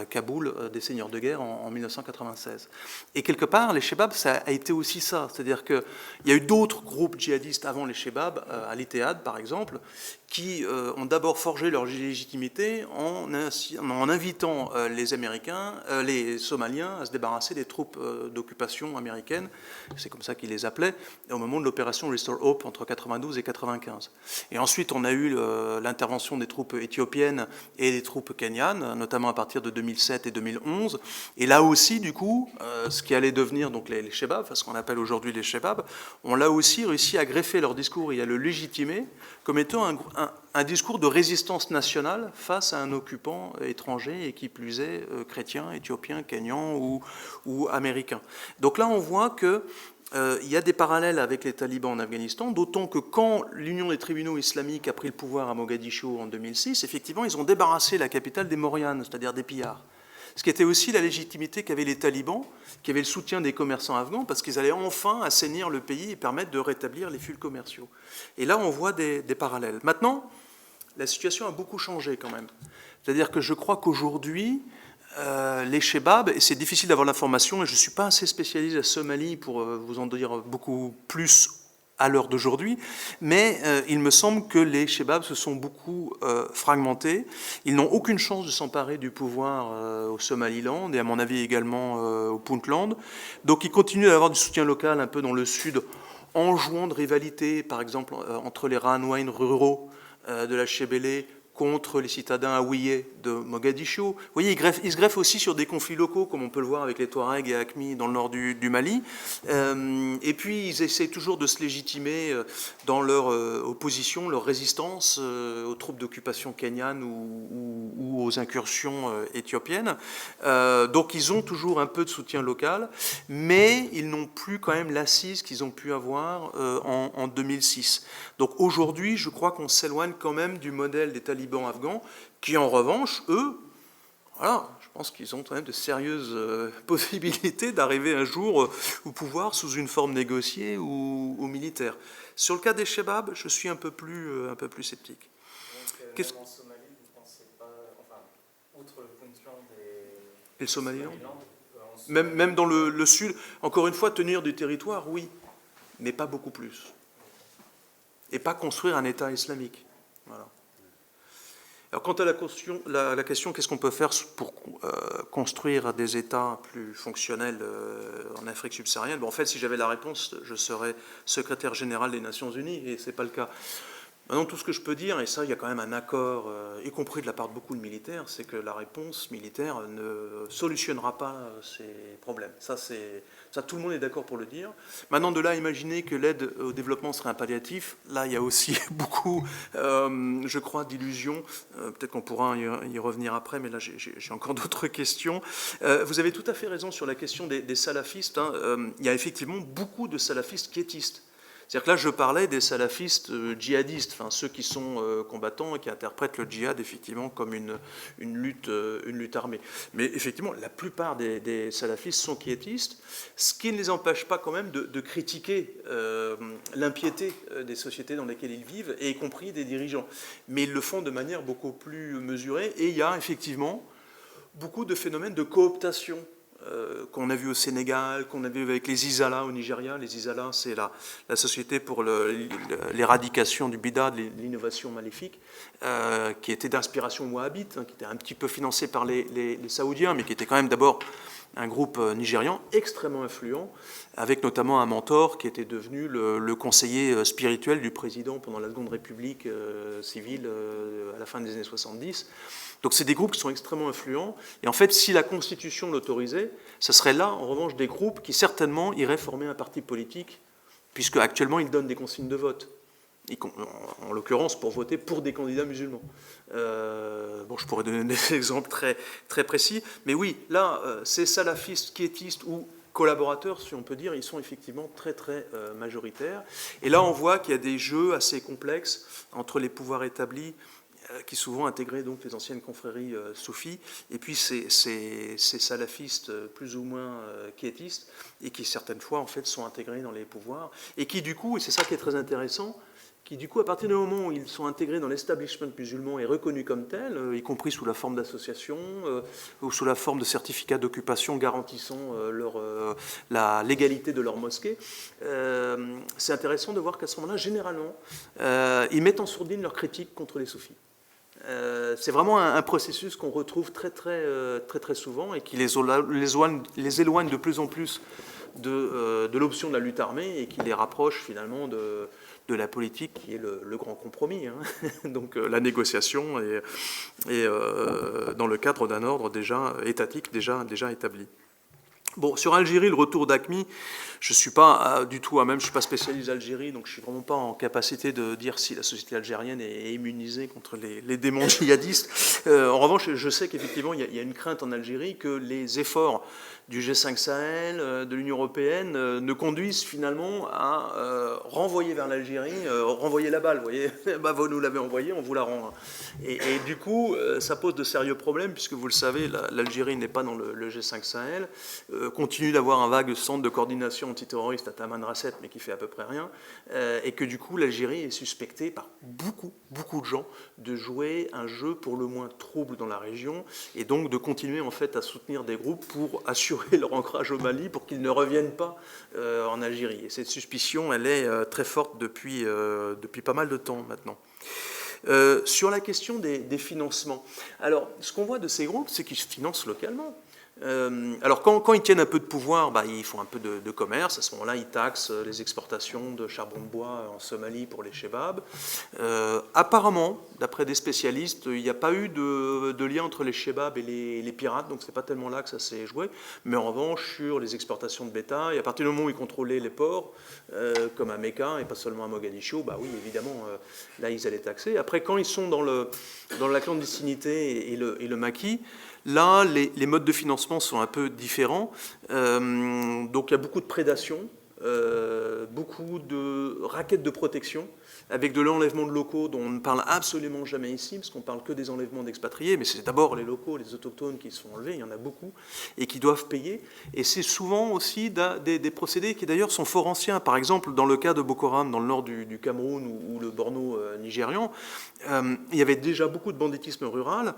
Kaboul des seigneurs de guerre en 1996. Et quelque part, les Shebabs, ça a été aussi ça. C'est-à-dire qu'il y a eu d'autres groupes djihadistes avant les Shebabs, à l'Ittihad par exemple, qui ont d'abord forgé leur légitimité en invitant les Américains, les Somaliens à se débarrasser des troupes d'occupation américaines, c'est comme ça qu'ils les appelaient, au moment de l'opération Restore Hope entre 92 et 95. Et ensuite, on a eu l'intervention des troupes éthiopiennes et des troupes kenyanes, notamment à partir de 2007 et 2011. Et là aussi, du coup, ce qui allait devenir donc les Shebabs, ce qu'on appelle aujourd'hui les Shebabs, on l'a aussi réussi à greffer leur discours et à le légitimer comme étant un discours de résistance nationale face à un occupant étranger et qui plus est chrétien, éthiopien, kenyan ou américain. Donc là, on voit que il y a des parallèles avec les talibans en Afghanistan, d'autant que quand l'Union des tribunaux islamiques a pris le pouvoir à Mogadiscio en 2006, effectivement, ils ont débarrassé la capitale des Maurianes, c'est-à-dire des pillards. Ce qui était aussi la légitimité qu'avaient les talibans, qui avaient le soutien des commerçants afghans, parce qu'ils allaient enfin assainir le pays et permettre de rétablir les flux commerciaux. Et là, on voit des parallèles. Maintenant, la situation a beaucoup changé quand même. C'est-à-dire que je crois qu'aujourd'hui, les Shebabs, et c'est difficile d'avoir l'information, et je ne suis pas assez spécialiste à Somalie pour vous en dire beaucoup plus à l'heure d'aujourd'hui, mais il me semble que les Shebabs se sont beaucoup fragmentés. Ils n'ont aucune chance de s'emparer du pouvoir au Somaliland et à mon avis également au Puntland. Donc ils continuent d'avoir du soutien local un peu dans le sud, en jouant de rivalité, par exemple entre les Ranouaïs ruraux de la Chébélé contre les citadins haouillés de Mogadiscio. Vous voyez, ils se greffent aussi sur des conflits locaux, comme on peut le voir avec les Touaregs et Akhmi dans le nord du Mali. Et puis, ils essaient toujours de se légitimer dans leur opposition, leur résistance aux troupes d'occupation kenyanes ou aux incursions éthiopiennes. Donc, ils ont toujours un peu de soutien local, mais ils n'ont plus quand même l'assise qu'ils ont pu avoir en 2006. Donc, aujourd'hui, je crois qu'on s'éloigne quand même du modèle des talibans afghans, qui en revanche, eux, voilà, je pense qu'ils ont quand même de sérieuses possibilités d'arriver un jour au pouvoir sous une forme négociée ou militaire. Sur le cas des Shebabs, je suis un peu plus sceptique. Donc, en Somalie, vous ne pensez pas, enfin, outre le Puntland et le Somaliland, même dans le sud, encore une fois, tenir du territoire, oui, mais pas beaucoup plus. Et pas construire un État islamique. Voilà. Alors, quant à la question qu'est-ce qu'on peut faire pour construire des États plus fonctionnels en Afrique subsaharienne, bon, en fait, si j'avais la réponse, je serais secrétaire général des Nations Unies, et ce n'est pas le cas. Maintenant, tout ce que je peux dire, et ça, il y a quand même un accord, y compris de la part de beaucoup de militaires, c'est que la réponse militaire ne solutionnera pas ces problèmes. Ça, tout le monde est d'accord pour le dire. Maintenant, de là à imaginer que l'aide au développement serait un palliatif, là, il y a aussi beaucoup, je crois, d'illusions. Peut-être qu'on pourra y revenir après, mais là, j'ai encore d'autres questions. Vous avez tout à fait raison sur la question des salafistes. Il y a effectivement beaucoup de salafistes quiétistes. C'est-à-dire que là, je parlais des salafistes djihadistes, enfin, ceux qui sont combattants et qui interprètent le djihad effectivement comme une lutte armée. Mais effectivement, la plupart des salafistes sont quiétistes, ce qui ne les empêche pas quand même de critiquer l'impiété des sociétés dans lesquelles ils vivent, et y compris des dirigeants. Mais ils le font de manière beaucoup plus mesurée, et il y a effectivement beaucoup de phénomènes de cooptation qu'on a vu au Sénégal, qu'on a vu avec les Izala au Nigeria. Les Izala, c'est la société pour l'éradication du bida, de l'innovation maléfique, qui était d'inspiration wahhabite, qui était un petit peu financé par les Saoudiens, mais qui était quand même d'abord un groupe nigérian extrêmement influent, avec notamment un mentor qui était devenu le conseiller spirituel du président pendant la Seconde République civile à la fin des années 70. Donc c'est des groupes qui sont extrêmement influents. Et en fait, si la Constitution l'autorisait, ce serait là, en revanche, des groupes qui certainement iraient former un parti politique, puisque actuellement ils donnent des consignes de vote, en l'occurrence pour voter pour des candidats musulmans. Bon, je pourrais donner des exemples très, très précis, mais oui, là, ces salafistes, quiétistes ou collaborateurs, si on peut dire, ils sont effectivement très, très majoritaires. Et là, on voit qu'il y a des jeux assez complexes entre les pouvoirs établis, qui souvent intégraient donc les anciennes confréries soufis, et puis ces salafistes plus ou moins quiétistes, et qui certaines fois en fait sont intégrés dans les pouvoirs, et qui du coup, et c'est ça qui est très intéressant, qui du coup, à partir du moment où ils sont intégrés dans l'establishment musulman et reconnus comme tels, y compris sous la forme d'associations ou sous la forme de certificats d'occupation garantissant la légalité de leur mosquée, c'est intéressant de voir qu'à ce moment-là, généralement, ils mettent en sourdine leurs critiques contre les soufis. C'est vraiment un processus qu'on retrouve très souvent et qui les éloigne de plus en plus de l'option de la lutte armée et qui les rapproche finalement de la politique qui est le grand compromis, hein. Donc la négociation et dans le cadre d'un ordre déjà étatique, déjà établi. Bon, sur Algérie, le retour d'AQMI, je ne suis pas du tout à même, je ne suis pas spécialiste d'Algérie, donc je ne suis vraiment pas en capacité de dire si la société algérienne est immunisée contre les démons djihadistes. En revanche, je sais qu'effectivement, il y a une crainte en Algérie que les efforts du G5 Sahel, de l'Union européenne, ne conduisent finalement à renvoyer vers l'Algérie, renvoyer la balle, vous voyez, bah, vous nous l'avez envoyée, on vous la rend. Et du coup, ça pose de sérieux problèmes, puisque vous le savez, l'Algérie n'est pas dans le G5 Sahel, continue d'avoir un vague centre de coordination antiterroriste à Tamanrasset, mais qui fait à peu près rien, et que du coup, l'Algérie est suspectée par beaucoup de gens de jouer un jeu pour le moins trouble dans la région, et donc de continuer en fait à soutenir des groupes pour assurer leur ancrage au Mali pour qu'ils ne reviennent pas en Algérie. Et cette suspicion, elle est très forte depuis pas mal de temps maintenant. Sur la question des financements, alors ce qu'on voit de ces groupes, c'est qu'ils se financent localement. Alors quand ils tiennent un peu de pouvoir, bah, ils font un peu de commerce. À ce moment-là, ils taxent les exportations de charbon de bois en Somalie pour les chebabs. Apparemment, d'après des spécialistes, il n'y a pas eu de lien entre les chebabs et les pirates, donc c'est pas tellement là que ça s'est joué. Mais en revanche, sur les exportations de bétail, à partir du moment où ils contrôlaient les ports, comme à Mecca et pas seulement à Mogadiscio, bah oui, évidemment, là ils allaient taxer. Après, quand ils sont dans la clandestinité et le maquis, là, les modes de financement sont un peu différents. Donc il y a beaucoup de prédation, beaucoup de raquettes de protection, avec de l'enlèvement de locaux dont on ne parle absolument jamais ici, parce qu'on ne parle que des enlèvements d'expatriés, mais c'est d'abord les locaux, les autochtones qui sont enlevés, il y en a beaucoup, et qui doivent payer. Et c'est souvent aussi des procédés qui d'ailleurs sont fort anciens. Par exemple, dans le cas de Boko Haram, dans le nord du Cameroun ou le Borno nigérian, il y avait déjà beaucoup de banditisme rural.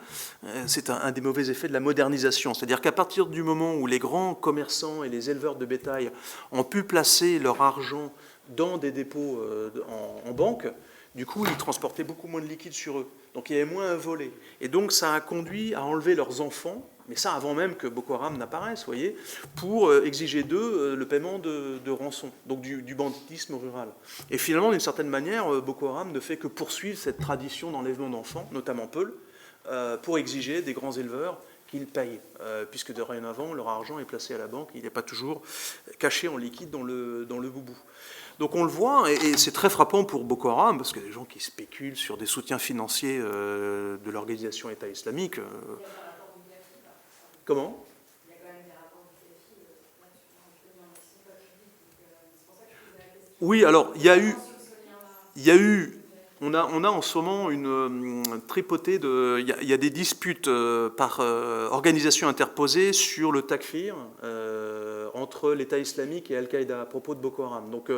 C'est un des mauvais effets de la modernisation. C'est-à-dire qu'à partir du moment où les grands commerçants et les éleveurs de bétail ont pu placer leur argent dans des dépôts en banque, du coup, ils transportaient beaucoup moins de liquide sur eux. Donc il y avait moins à voler. Et donc ça a conduit à enlever leurs enfants, mais ça avant même que Boko Haram n'apparaisse, vous voyez, pour exiger d'eux le paiement de rançon, donc du banditisme rural. Et finalement, d'une certaine manière, Boko Haram ne fait que poursuivre cette tradition d'enlèvement d'enfants, notamment Peul, pour exiger des grands éleveurs qu'ils payent, puisque dorénavant, leur argent est placé à la banque, il n'est pas toujours caché en liquide dans le boubou. Donc on le voit, et c'est très frappant pour Boko Haram, parce qu'il y a des gens qui spéculent sur des soutiens financiers de l'organisation État islamique. Comment ? Oui, alors il y a eu on a en ce moment une tripotée de... Il y a des disputes par organisation interposée sur le takfir entre l'État islamique et Al-Qaïda à propos de Boko Haram. Donc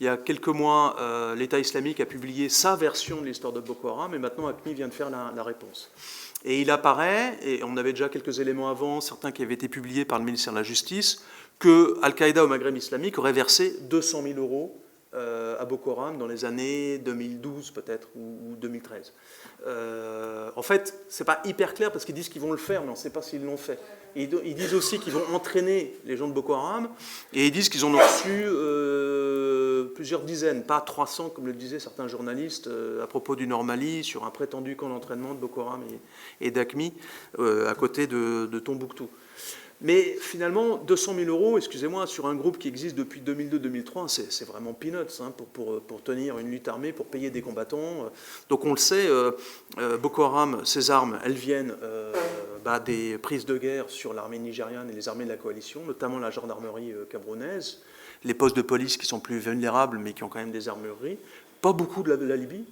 Il y a quelques mois, l'État islamique a publié sa version de l'histoire de Boko Haram, et maintenant ACMI vient de faire la réponse. Et il apparaît, et on avait déjà quelques éléments avant, certains qui avaient été publiés par le ministère de la Justice, que Al-Qaïda au Maghreb islamique aurait versé 200 000 euros à Boko Haram dans les années 2012 peut-être, ou 2013. En fait, c'est pas hyper clair parce qu'ils disent qu'ils vont le faire, mais on ne sait pas s'ils l'ont fait. Ils disent aussi qu'ils vont entraîner les gens de Boko Haram, et ils disent qu'ils en ont reçu plusieurs dizaines, pas 300 comme le disaient certains journalistes à propos du Nord-Mali, sur un prétendu camp d'entraînement de Boko Haram et d'AQMI à côté de Tombouctou. Mais finalement, 200 000 euros, excusez-moi, sur un groupe qui existe depuis 2002-2003, c'est vraiment peanuts hein, pour tenir une lutte armée, pour payer des combattants. Donc on le sait, Boko Haram, ces armes, elles viennent des prises de guerre sur l'armée nigériane et les armées de la coalition, notamment la gendarmerie camerounaise, les postes de police qui sont plus vulnérables mais qui ont quand même des armureries. Pas beaucoup de la Libye.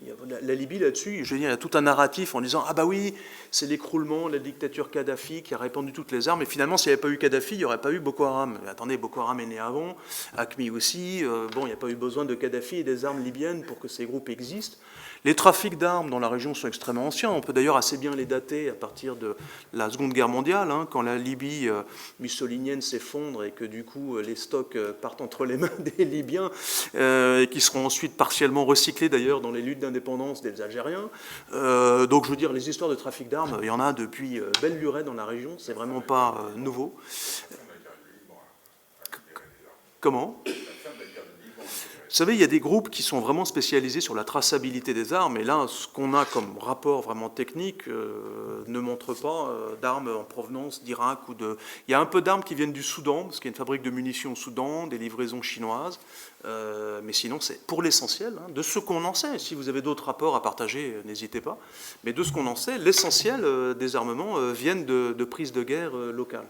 La Libye, là-dessus, je veux dire, il y a tout un narratif en disant « Ah bah oui, c'est l'écroulement de la dictature Kadhafi qui a répandu toutes les armes. » Et finalement, s'il n'y avait pas eu Kadhafi, il n'y aurait pas eu Boko Haram. Mais attendez, Boko Haram est né avant, AQMI aussi. Bon, il n'y a pas eu besoin de Kadhafi et des armes libyennes pour que ces groupes existent. Les trafics d'armes dans la région sont extrêmement anciens. On peut d'ailleurs assez bien les dater à partir de la Seconde Guerre mondiale, hein, quand la Libye mussolinienne s'effondre et que du coup les stocks partent entre les mains des Libyens et qui seront ensuite partiellement recyclés d'ailleurs dans les luttes d'indépendance des Algériens. Donc je veux dire, les histoires de trafic d'armes, il y en a depuis belle lurette dans la région, c'est vraiment pas nouveau. Comment ? Vous savez, il y a des groupes qui sont vraiment spécialisés sur la traçabilité des armes, et là, ce qu'on a comme rapport vraiment technique ne montre pas d'armes en provenance d'Irak ou de... Il y a un peu d'armes qui viennent du Soudan, parce qu'il y a une fabrique de munitions au Soudan, des livraisons chinoises, mais sinon, c'est pour l'essentiel, hein, de ce qu'on en sait. Si vous avez d'autres rapports à partager, n'hésitez pas. Mais de ce qu'on en sait, l'essentiel des armements viennent de prises de guerre locales.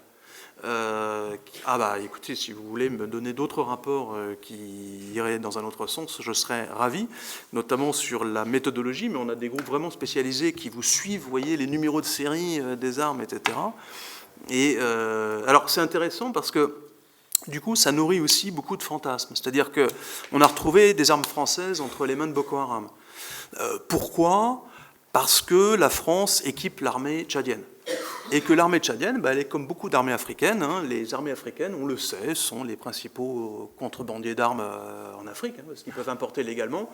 Écoutez, si vous voulez me donner d'autres rapports qui iraient dans un autre sens, je serais ravi, notamment sur la méthodologie, mais on a des groupes vraiment spécialisés qui vous suivent, vous voyez, les numéros de série des armes, etc. Et alors c'est intéressant parce que du coup, ça nourrit aussi beaucoup de fantasmes. C'est-à-dire qu'on a retrouvé des armes françaises entre les mains de Boko Haram. Pourquoi ? Parce que la France équipe l'armée tchadienne. Et que l'armée tchadienne, elle est comme beaucoup d'armées africaines. Hein. Les armées africaines, on le sait, sont les principaux contrebandiers d'armes en Afrique, hein, parce qu'ils peuvent importer légalement.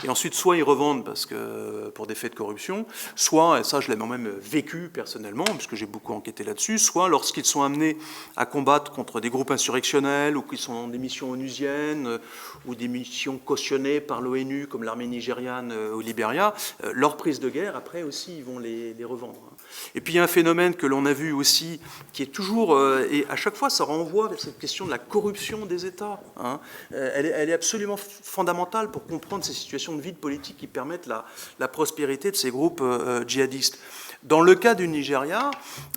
Et ensuite, soit ils revendent parce que, pour des faits de corruption, soit, et ça je l'ai même vécu personnellement, puisque j'ai beaucoup enquêté là-dessus, soit lorsqu'ils sont amenés à combattre contre des groupes insurrectionnels, ou qu'ils sont dans des missions onusiennes, ou des missions cautionnées par l'ONU, comme l'armée nigériane au Libéria, leur prise de guerre, après aussi, ils vont les revendre. Hein. Et puis il y a un phénomène que l'on a vu aussi, qui est toujours, et à chaque fois ça renvoie vers cette question de la corruption des États. Hein. Elle est absolument fondamentale pour comprendre ces situations de vide politique qui permettent la prospérité de ces groupes djihadistes. Dans le cas du Nigeria,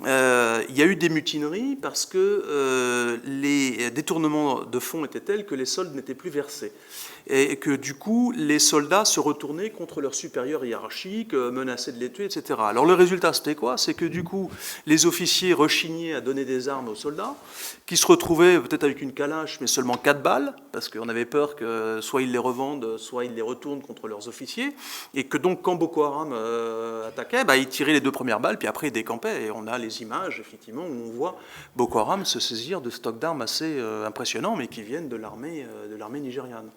il y a eu des mutineries parce que les détournements de fonds étaient tels que les soldes n'étaient plus versés. Et que du coup, les soldats se retournaient contre leurs supérieurs hiérarchiques, menaçaient de les tuer, etc. Alors le résultat, c'était quoi ? C'est que du coup, les officiers rechignaient à donner des armes aux soldats, qui se retrouvaient peut-être avec une calache, mais seulement 4 balles, parce qu'on avait peur que soit ils les revendent, soit ils les retournent contre leurs officiers, et que donc quand Boko Haram attaquait, ils tiraient les 2 premières balles, puis après ils décampaient, et on a les images, effectivement, où on voit Boko Haram se saisir de stocks d'armes assez impressionnants, mais qui viennent de l'armée nigériane.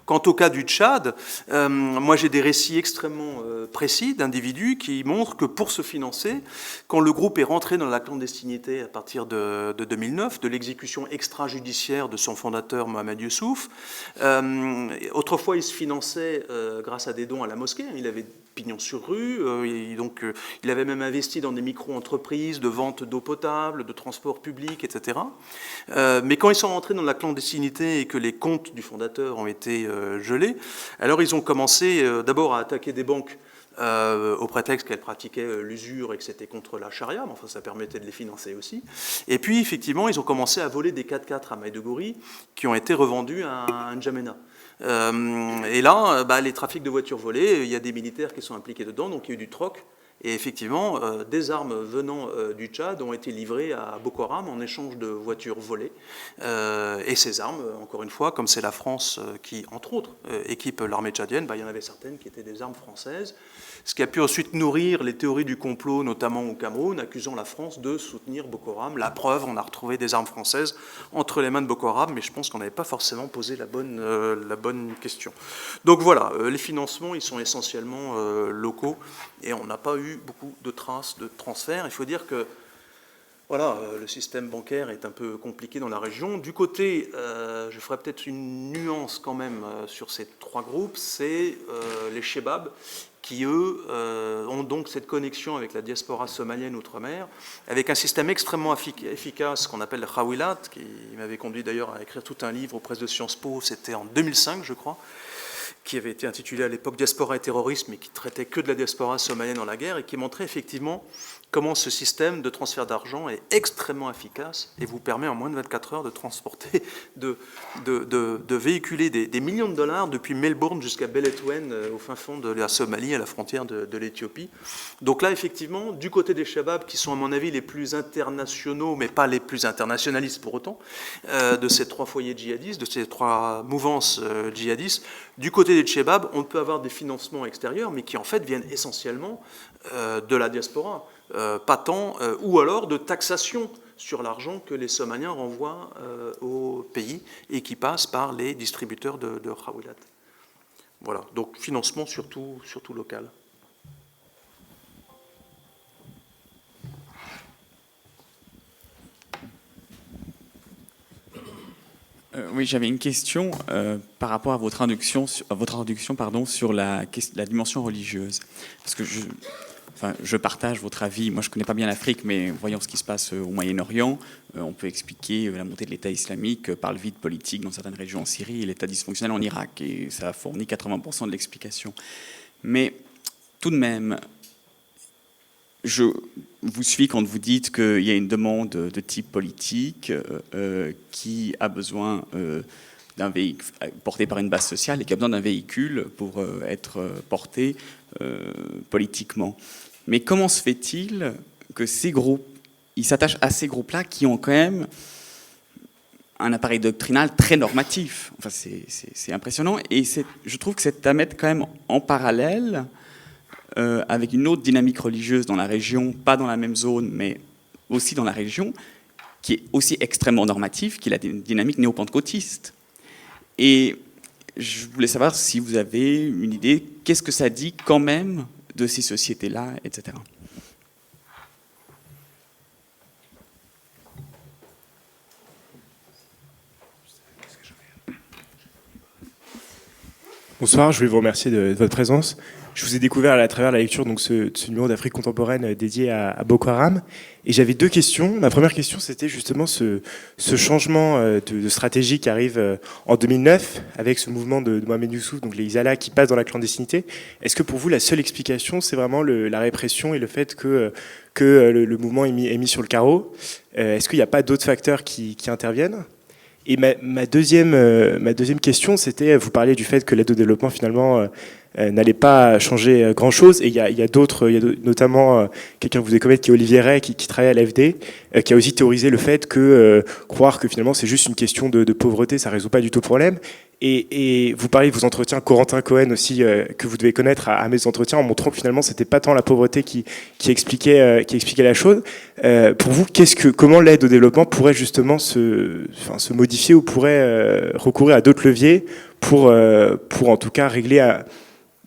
Quant au cas du Tchad, moi j'ai des récits extrêmement précis d'individus qui montrent que pour se financer, quand le groupe est rentré dans la clandestinité à partir de 2009, de l'exécution extrajudiciaire de son fondateur Mohamed Youssouf, autrefois il se finançait grâce à des dons à la mosquée, il avait pignon sur rue, il avait même investi dans des micro-entreprises de vente d'eau potable, de transport public, etc. Mais quand ils sont rentrés dans la clandestinité et que les comptes du fondateur ont été gelés, alors ils ont commencé d'abord à attaquer des banques au prétexte qu'elles pratiquaient l'usure et que c'était contre la charia, mais enfin ça permettait de les financer aussi. Et puis effectivement, ils ont commencé à voler des 4x4 à Maïdougouri qui ont été revendus à N'Djamena. Et là, les trafics de voitures volées, il y a des militaires qui sont impliqués dedans, donc il y a eu du troc. Et effectivement, des armes venant du Tchad ont été livrées à Boko Haram en échange de voitures volées. Et ces armes, encore une fois, comme c'est la France qui, entre autres, équipe l'armée tchadienne, il y en avait certaines qui étaient des armes françaises. Ce qui a pu ensuite nourrir les théories du complot, notamment au Cameroun, accusant la France de soutenir Boko Haram. La preuve, on a retrouvé des armes françaises entre les mains de Boko Haram, mais je pense qu'on n'avait pas forcément posé la bonne question. Donc voilà, les financements, ils sont essentiellement locaux, et on n'a pas eu beaucoup de traces de transfert. Il faut dire que voilà, le système bancaire est un peu compliqué dans la région. Du côté, je ferai peut-être une nuance quand même sur ces trois groupes, c'est les Chebab, qui, eux, ont donc cette connexion avec la diaspora somalienne outre-mer, avec un système extrêmement efficace qu'on appelle le Khawilat, qui m'avait conduit d'ailleurs à écrire tout un livre aux presses de Sciences Po, c'était en 2005, je crois, qui avait été intitulé à l'époque « Diaspora et terrorisme » et qui traitait que de la diaspora somalienne dans la guerre, et qui montrait effectivement comment ce système de transfert d'argent est extrêmement efficace et vous permet en moins de 24 heures de transporter, de véhiculer des millions de dollars depuis Melbourne jusqu'à Beledweyne, au fin fond de la Somalie, à la frontière de l'Éthiopie. Donc là, effectivement, du côté des Shabab, qui sont à mon avis les plus internationaux, mais pas les plus internationalistes pour autant, de ces trois foyers djihadistes, de ces trois mouvances djihadistes, du côté des Shabab, on peut avoir des financements extérieurs, mais qui en fait viennent essentiellement de la diaspora. Pas tant, ou alors de taxation sur l'argent que les Somaliens renvoient au pays et qui passe par les distributeurs de Khawilat. Voilà, donc financement surtout local. Oui, j'avais une question par rapport à votre introduction sur la dimension religieuse. Parce que je partage votre avis. Moi, je ne connais pas bien l'Afrique, mais voyons ce qui se passe au Moyen-Orient. On peut expliquer la montée de l'État islamique par le vide politique dans certaines régions en Syrie et l'État dysfonctionnel en Irak. Et ça a fourni 80% de l'explication. Mais tout de même, je vous suis quand vous dites qu'il y a une demande de type politique qui a besoin d'un véhicule porté par une base sociale et qui a besoin d'un véhicule pour être porté politiquement. Mais comment se fait-il que ces groupes, ils s'attachent à ces groupes-là qui ont quand même un appareil doctrinal très normatif. Enfin, c'est impressionnant. Et je trouve que c'est à mettre quand même en parallèle avec une autre dynamique religieuse dans la région, pas dans la même zone, mais aussi dans la région, qui est aussi extrêmement normative, qui est la dynamique néo-pentecôtiste. Et je voulais savoir si vous avez une idée, qu'est-ce que ça dit quand même de ces sociétés-là, etc. Bonsoir, je voulais vous remercier de votre présence. Je vous ai découvert à travers la lecture donc ce numéro d'Afrique contemporaine dédié à Boko Haram. Et j'avais deux questions. Ma première question, c'était justement ce changement de stratégie qui arrive en 2009 avec ce mouvement de Mohamed Youssouf, donc les Isala qui passent dans la clandestinité. Est-ce que pour vous, la seule explication, c'est vraiment la répression et le fait que le mouvement est mis sur le carreau? Est-ce qu'il n'y a pas d'autres facteurs qui interviennent? Et ma deuxième question, c'était, vous parliez du fait que l'aide au développement finalement n'allait pas changer grand-chose. Et il y a d'autres, notamment quelqu'un que vous devez connaître qui est Olivier Ray, qui travaille à l'AFD, qui a aussi théorisé le fait que croire que finalement c'est juste une question de pauvreté, ça résout pas du tout le problème. Et vous parlez de vos entretiens, Corentin Cohen aussi, que vous devez connaître à mes entretiens, en montrant que finalement c'était pas tant la pauvreté qui expliquait la chose. Pour vous, comment l'aide au développement pourrait justement se modifier ou pourrait recourir à d'autres leviers pour en tout cas régler,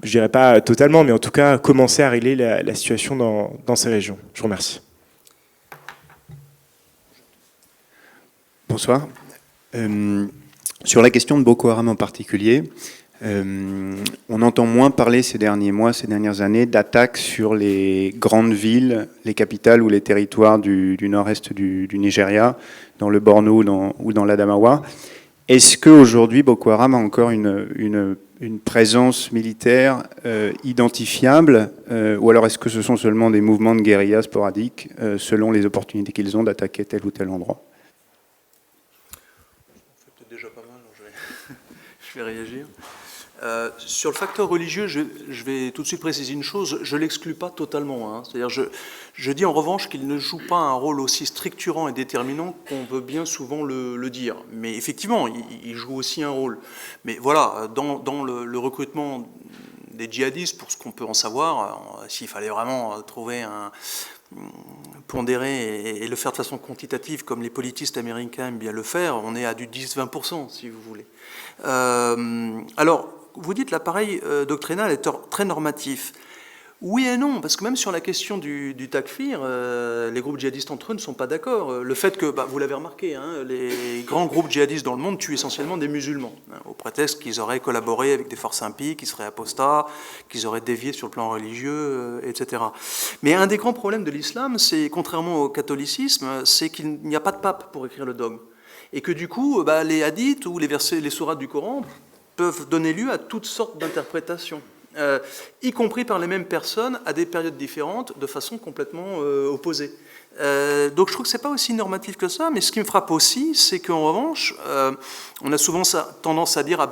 je dirais pas totalement, mais en tout cas commencer à régler la situation dans ces régions? Je vous remercie. Bonsoir. Sur la question de Boko Haram en particulier, on entend moins parler ces derniers mois, ces dernières années, d'attaques sur les grandes villes, les capitales ou les territoires du nord-est du Nigeria, dans le Borno ou dans l'Adamawa. Est-ce qu'aujourd'hui, Boko Haram a encore une présence militaire identifiable, ou alors est-ce que ce sont seulement des mouvements de guérilla sporadiques, selon les opportunités qu'ils ont d'attaquer tel ou tel endroit? Je vais réagir. Sur le facteur religieux, je vais tout de suite préciser une chose, je ne l'exclus pas totalement. Hein. C'est-à-dire, je dis en revanche qu'il ne joue pas un rôle aussi structurant et déterminant qu'on veut bien souvent le dire. Mais effectivement, il joue aussi un rôle. Mais voilà, dans le recrutement des djihadistes, pour ce qu'on peut en savoir, s'il fallait vraiment trouver pondérer et le faire de façon quantitative, comme les politistes américains aiment bien le faire, on est à du 10-20%, si vous voulez. Alors, vous dites l'appareil doctrinal est très normatif. Oui et non, parce que même sur la question du takfir, les groupes djihadistes entre eux ne sont pas d'accord. Le fait que, vous l'avez remarqué, hein, les grands groupes djihadistes dans le monde tuent essentiellement des musulmans, hein, au prétexte qu'ils auraient collaboré avec des forces impies, qu'ils seraient apostats, qu'ils auraient dévié sur le plan religieux, etc. Mais un des grands problèmes de l'islam, c'est, contrairement au catholicisme, c'est qu'il n'y a pas de pape pour écrire le dogme. Et que du coup, les hadiths ou les versets, les sourates du Coran peuvent donner lieu à toutes sortes d'interprétations, y compris par les mêmes personnes à des périodes différentes, de façon complètement opposée. Donc je trouve que c'est pas aussi normatif que ça, mais ce qui me frappe aussi, c'est qu'en revanche, on a souvent tendance à dire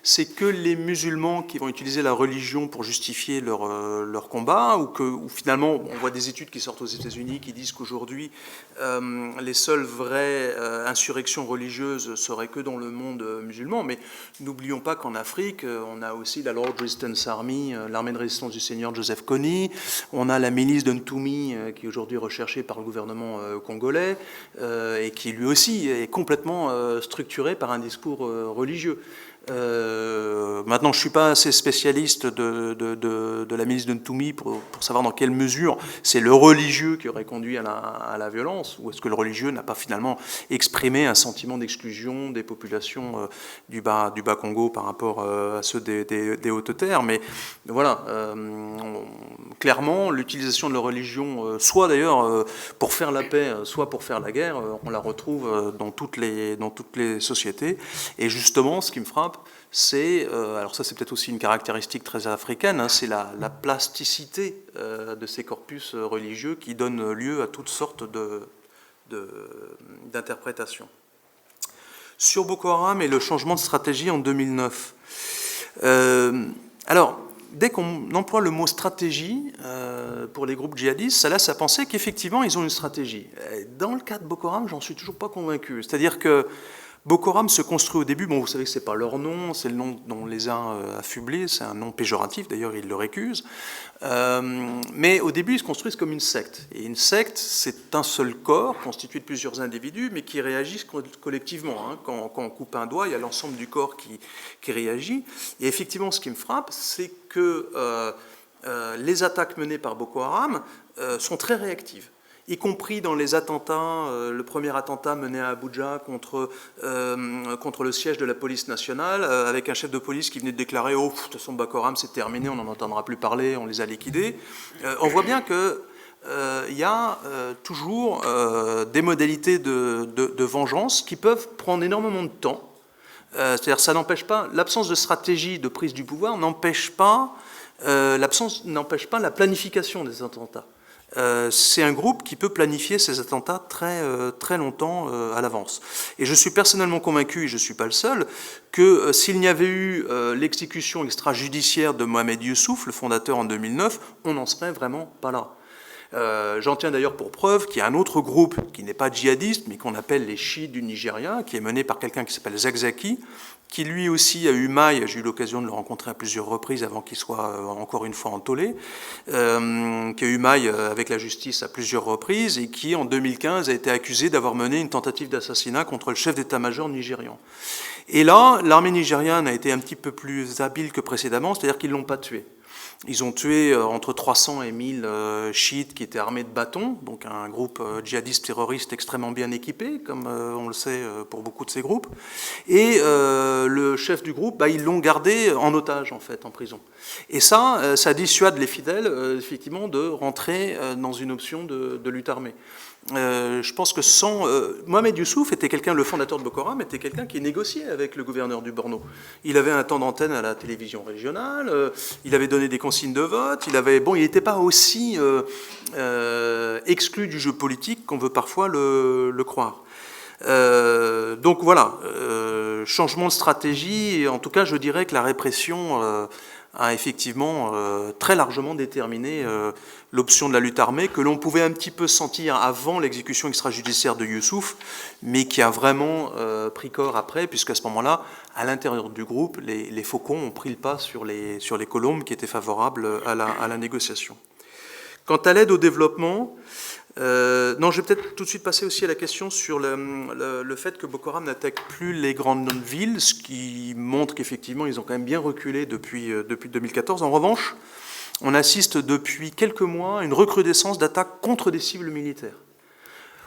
c'est que les musulmans qui vont utiliser la religion pour justifier leur combat, ou finalement on voit des études qui sortent aux États-Unis qui disent qu'aujourd'hui les seules vraies insurrections religieuses seraient que dans le monde musulman. Mais n'oublions pas qu'en Afrique, on a aussi la Lord Resistance Army, l'armée de résistance du Seigneur Joseph Kony, on a la milice de Ntumi qui est aujourd'hui recherchée par le gouvernement congolais et qui lui aussi est complètement structuré par un discours religieux. Maintenant, je ne suis pas assez spécialiste de la milice de Ntumi pour savoir dans quelle mesure c'est le religieux qui aurait conduit à la violence, ou est-ce que le religieux n'a pas finalement exprimé un sentiment d'exclusion des populations du bas Congo par rapport à ceux des hautes terres. Mais voilà, clairement, l'utilisation de la religion, soit d'ailleurs pour faire la paix, soit pour faire la guerre, on la retrouve dans toutes les sociétés. Et justement, ce qui me frappe, c'est, alors ça c'est peut-être aussi une caractéristique très africaine, hein, c'est la plasticité de ces corpus religieux qui donne lieu à toutes sortes d'interprétations. Sur Boko Haram et le changement de stratégie en 2009. Alors, dès qu'on emploie le mot stratégie pour les groupes djihadistes, ça laisse à penser qu'effectivement ils ont une stratégie. Dans le cas de Boko Haram, j'en suis toujours pas convaincu. C'est-à-dire que Boko Haram se construit au début, vous savez que c'est pas leur nom, c'est le nom dont on les a affublés, c'est un nom péjoratif, d'ailleurs ils le récusent, mais au début ils se construisent comme une secte. Et une secte, c'est un seul corps constitué de plusieurs individus, mais qui réagissent collectivement. Hein. Quand on coupe un doigt, il y a l'ensemble du corps qui réagit. Et effectivement, ce qui me frappe, c'est que les attaques menées par Boko Haram sont très réactives, y compris dans les attentats, le premier attentat mené à Abuja contre le siège de la police nationale, avec un chef de police qui venait de déclarer « Oh, de toute façon, Boko Haram, c'est terminé, on n'en entendra plus parler, on les a liquidés ». On voit bien qu'il y a toujours des modalités de vengeance qui peuvent prendre énormément de temps. C'est-à-dire ça n'empêche pas, l'absence de stratégie de prise du pouvoir n'empêche pas la planification des attentats. C'est un groupe qui peut planifier ces attentats très longtemps à l'avance. Et je suis personnellement convaincu, et je ne suis pas le seul, que s'il n'y avait eu l'exécution extrajudiciaire de Mohamed Youssouf, le fondateur en 2009, on n'en serait vraiment pas là. J'en tiens d'ailleurs pour preuve qu'il y a un autre groupe qui n'est pas djihadiste, mais qu'on appelle les chiites du Nigeria, qui est mené par quelqu'un qui s'appelle Zakzaki, qui lui aussi a eu maille, j'ai eu l'occasion de le rencontrer à plusieurs reprises avant qu'il soit encore une fois entolé, qui a eu maille avec la justice à plusieurs reprises et qui en 2015 a été accusé d'avoir mené une tentative d'assassinat contre le chef d'état-major nigérian. Et là, l'armée nigériane a été un petit peu plus habile que précédemment, c'est-à-dire qu'ils ne l'ont pas tué. Ils ont tué entre 300 et 1000 chiites qui étaient armés de bâtons, donc un groupe djihadiste terroriste extrêmement bien équipé, comme on le sait pour beaucoup de ces groupes. Et le chef du groupe, ils l'ont gardé en otage, en fait, en prison. Et ça dissuade les fidèles, effectivement, de rentrer dans une option de lutte armée. Je pense que Mohamed Youssouf était le fondateur de Boko Haram était quelqu'un qui négociait avec le gouverneur du Borno. Il avait un temps d'antenne à la télévision régionale, il avait donné des consignes de vote, il n'était pas aussi exclu du jeu politique qu'on veut parfois le croire. Donc voilà, changement de stratégie. Et en tout cas, je dirais que la répression a effectivement très largement déterminé l'option de la lutte armée, que l'on pouvait un petit peu sentir avant l'exécution extrajudiciaire de Youssouf, mais qui a vraiment pris corps après, puisqu'à ce moment-là, à l'intérieur du groupe, les faucons ont pris le pas sur les colombes qui étaient favorables à la négociation. Quant à l'aide au développement, non, je vais peut-être tout de suite passer aussi à la question sur le fait que Boko Haram n'attaque plus les grandes villes, ce qui montre qu'effectivement, ils ont quand même bien reculé depuis 2014. En revanche, on assiste depuis quelques mois à une recrudescence d'attaques contre des cibles militaires.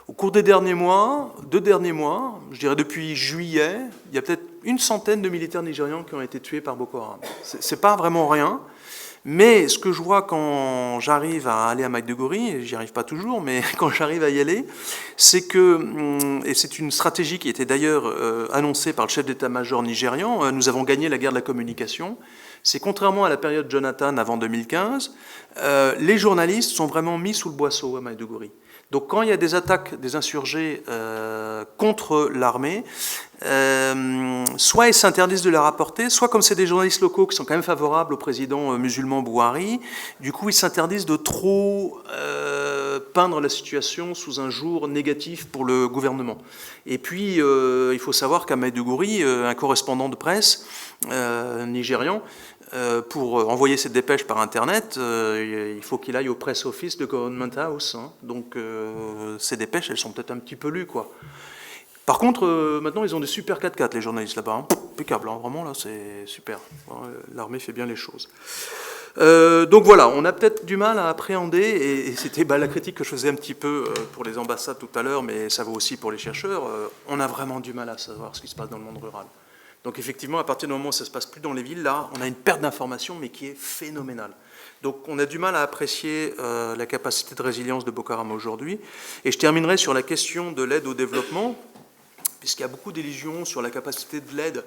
Au cours des derniers mois, je dirais depuis juillet, il y a peut-être une centaine de militaires nigérians qui ont été tués par Boko Haram. C'est pas vraiment rien. Mais ce que je vois quand j'arrive à aller à Maiduguri, et j'y arrive pas toujours, mais quand j'arrive à y aller, c'est que, et c'est une stratégie qui était d'ailleurs annoncée par le chef d'état-major nigérian, nous avons gagné la guerre de la communication, c'est contrairement à la période Jonathan avant 2015, les journalistes sont vraiment mis sous le boisseau à Maiduguri. Donc quand il y a des attaques des insurgés contre l'armée, soit ils s'interdisent de la rapporter, soit comme c'est des journalistes locaux qui sont quand même favorables au président musulman Bouhari, du coup ils s'interdisent de trop peindre la situation sous un jour négatif pour le gouvernement. Et puis il faut savoir qu'à Maiduguri, un correspondant de presse nigérian, pour envoyer cette dépêche par Internet, il faut qu'il aille au press office de Government House. Hein. Donc ces dépêches, elles sont peut-être un petit peu lues, quoi. Par contre, maintenant, ils ont des super 4x4, les journalistes là-bas. Hein. Impeccable, hein. Vraiment, là, c'est super. L'armée fait bien les choses. Donc voilà, on a peut-être du mal à appréhender, et c'était la critique que je faisais un petit peu pour les ambassades tout à l'heure, mais ça vaut aussi pour les chercheurs, on a vraiment du mal à savoir ce qui se passe dans le monde rural. Donc effectivement, à partir du moment où ça ne se passe plus dans les villes, là, on a une perte d'information, mais qui est phénoménale. Donc on a du mal à apprécier la capacité de résilience de Boko Haram aujourd'hui. Et je terminerai sur la question de l'aide au développement, puisqu'il y a beaucoup d'illusions sur la capacité de l'aide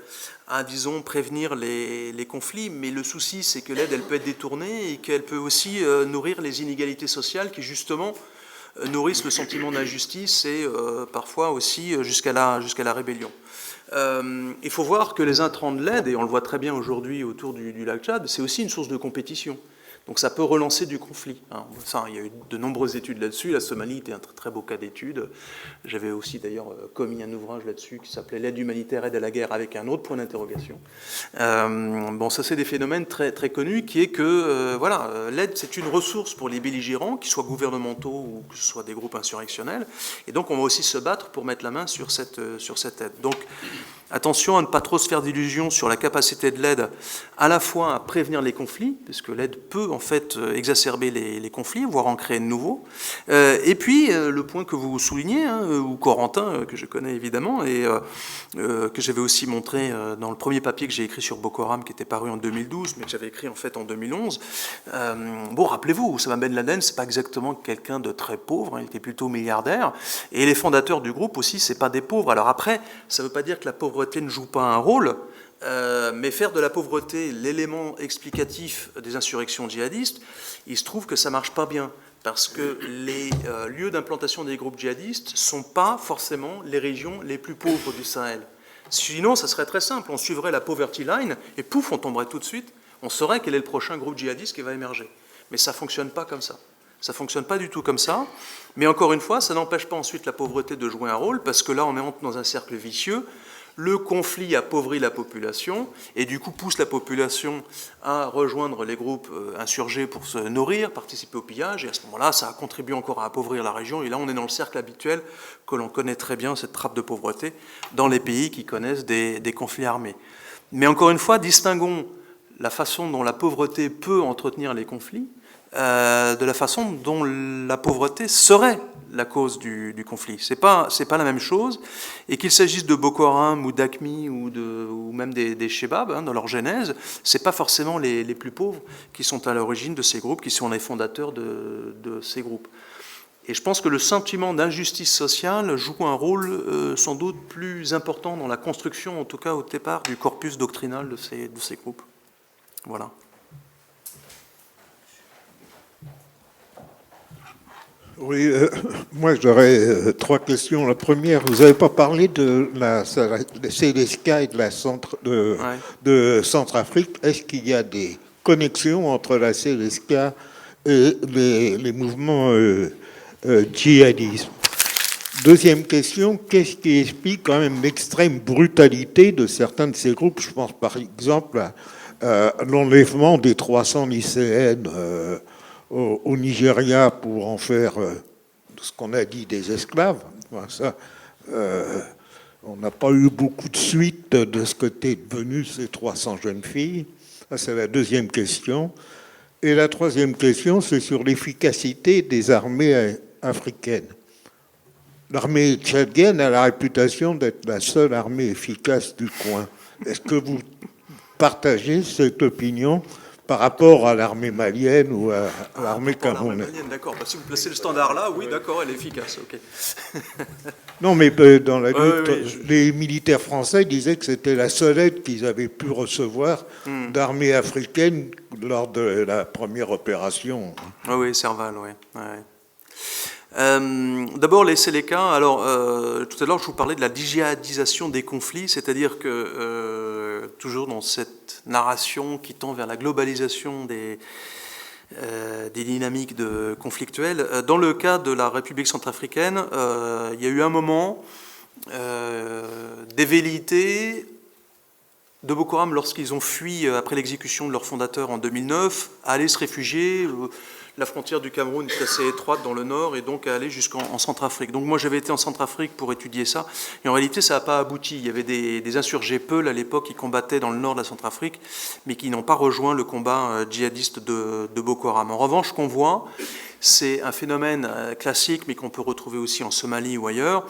à, disons, prévenir les conflits, mais le souci, c'est que l'aide, elle peut être détournée et qu'elle peut aussi nourrir les inégalités sociales qui, justement, nourrissent le sentiment d'injustice et parfois aussi jusqu'à la rébellion. Il faut voir que les intrants de l'aide, et on le voit très bien aujourd'hui autour du lac Tchad, c'est aussi une source de compétition. Donc ça peut relancer du conflit. Ça, il y a eu de nombreuses études là-dessus. La Somalie était un très beau cas d'étude. J'avais aussi d'ailleurs commis un ouvrage là-dessus qui s'appelait « L'aide humanitaire, aide à la guerre » avec un autre point d'interrogation. Bon, ça c'est des phénomènes très, très connus qui est que voilà, l'aide c'est une ressource pour les belligérants, qu'ils soient gouvernementaux ou que ce soit des groupes insurrectionnels. Et donc on va aussi se battre pour mettre la main sur cette aide. Donc attention à ne pas trop se faire d'illusions sur la capacité de l'aide à la fois à prévenir les conflits, puisque l'aide peut en fait exacerber les conflits, voire en créer de nouveaux. Et puis le point que vous soulignez, hein, ou Corentin, que je connais évidemment, et que j'avais aussi montré dans le premier papier que j'ai écrit sur Boko Haram, qui était paru en 2012, mais que j'avais écrit en fait en 2011. Bon, rappelez-vous, Oussama Ben Laden, c'est pas exactement quelqu'un de très pauvre, hein, il était plutôt milliardaire, et les fondateurs du groupe aussi, c'est pas des pauvres. Alors après, ça veut pas dire que la pauvreté ne joue pas un rôle, mais faire de la pauvreté l'élément explicatif des insurrections djihadistes, il se trouve que ça marche pas bien, parce que les lieux d'implantation des groupes djihadistes sont pas forcément les régions les plus pauvres du Sahel. Sinon, ça serait très simple, on suivrait la poverty line, et pouf, on tomberait tout de suite, on saurait quel est le prochain groupe djihadiste qui va émerger. Mais ça fonctionne pas comme ça. Ça ne fonctionne pas du tout comme ça, mais encore une fois, ça n'empêche pas ensuite la pauvreté de jouer un rôle, parce que là, on entre dans un cercle vicieux. Le conflit appauvrit la population et du coup pousse la population à rejoindre les groupes insurgés pour se nourrir, participer au pillage, et à ce moment-là, ça contribue encore à appauvrir la région, et là, on est dans le cercle habituel que l'on connaît très bien, cette trappe de pauvreté, dans les pays qui connaissent des conflits armés. Mais encore une fois, distinguons la façon dont la pauvreté peut entretenir les conflits de la façon dont la pauvreté serait la cause du conflit. C'est pas la même chose, et qu'il s'agisse de Boko Haram ou d'AQMI ou même des Shebab, hein, dans leur genèse, c'est pas forcément les plus pauvres qui sont à l'origine de ces groupes, qui sont les fondateurs de ces groupes. Et je pense que le sentiment d'injustice sociale joue un rôle sans doute plus important dans la construction, en tout cas au départ, du corpus doctrinal de ces groupes. Voilà. Oui, moi j'aurais trois questions. La première, vous n'avez pas parlé de la Célesca et de Centrafrique. Est-ce qu'il y a des connexions entre la Célesca et les mouvements djihadistes? Deuxième question, qu'est-ce qui explique quand même l'extrême brutalité de certains de ces groupes? Je pense par exemple à l'enlèvement des 300 lycéennes au Nigeria pour en faire ce qu'on a dit des esclaves. Enfin, ça, on n'a pas eu beaucoup de suite de ce qu'étaient devenues ces 300 jeunes filles. Ça, c'est la deuxième question. Et la troisième question, c'est sur l'efficacité des armées africaines. L'armée tchadienne a la réputation d'être la seule armée efficace du coin. Est-ce que vous partagez cette opinion par rapport à l'armée malienne ou à l'armée camerounaise? D'accord, si vous placez le standard là, oui, d'accord, elle est efficace. Okay. Non, mais dans la lutte, les militaires français disaient que c'était la seule aide qu'ils avaient pu recevoir d'armée africaine lors de la première opération. Oui, Serval, oui. Ouais. D'abord les Séléka. Alors tout à l'heure je vous parlais de la djihadisation des conflits, c'est-à-dire que toujours dans cette narration qui tend vers la globalisation des dynamiques conflictuelles, dans le cas de la République centrafricaine, il y a eu un moment des velléités de Boko Haram lorsqu'ils ont fui après l'exécution de leur fondateur en 2009 à aller se réfugier. La frontière du Cameroun est assez étroite dans le nord et donc à aller jusqu'en Centrafrique. Donc moi j'avais été en Centrafrique pour étudier ça et en réalité ça n'a pas abouti. Il y avait des insurgés Peul à l'époque qui combattaient dans le nord de la Centrafrique mais qui n'ont pas rejoint le combat djihadiste de Boko Haram. En revanche, ce qu'on voit, c'est un phénomène classique mais qu'on peut retrouver aussi en Somalie ou ailleurs.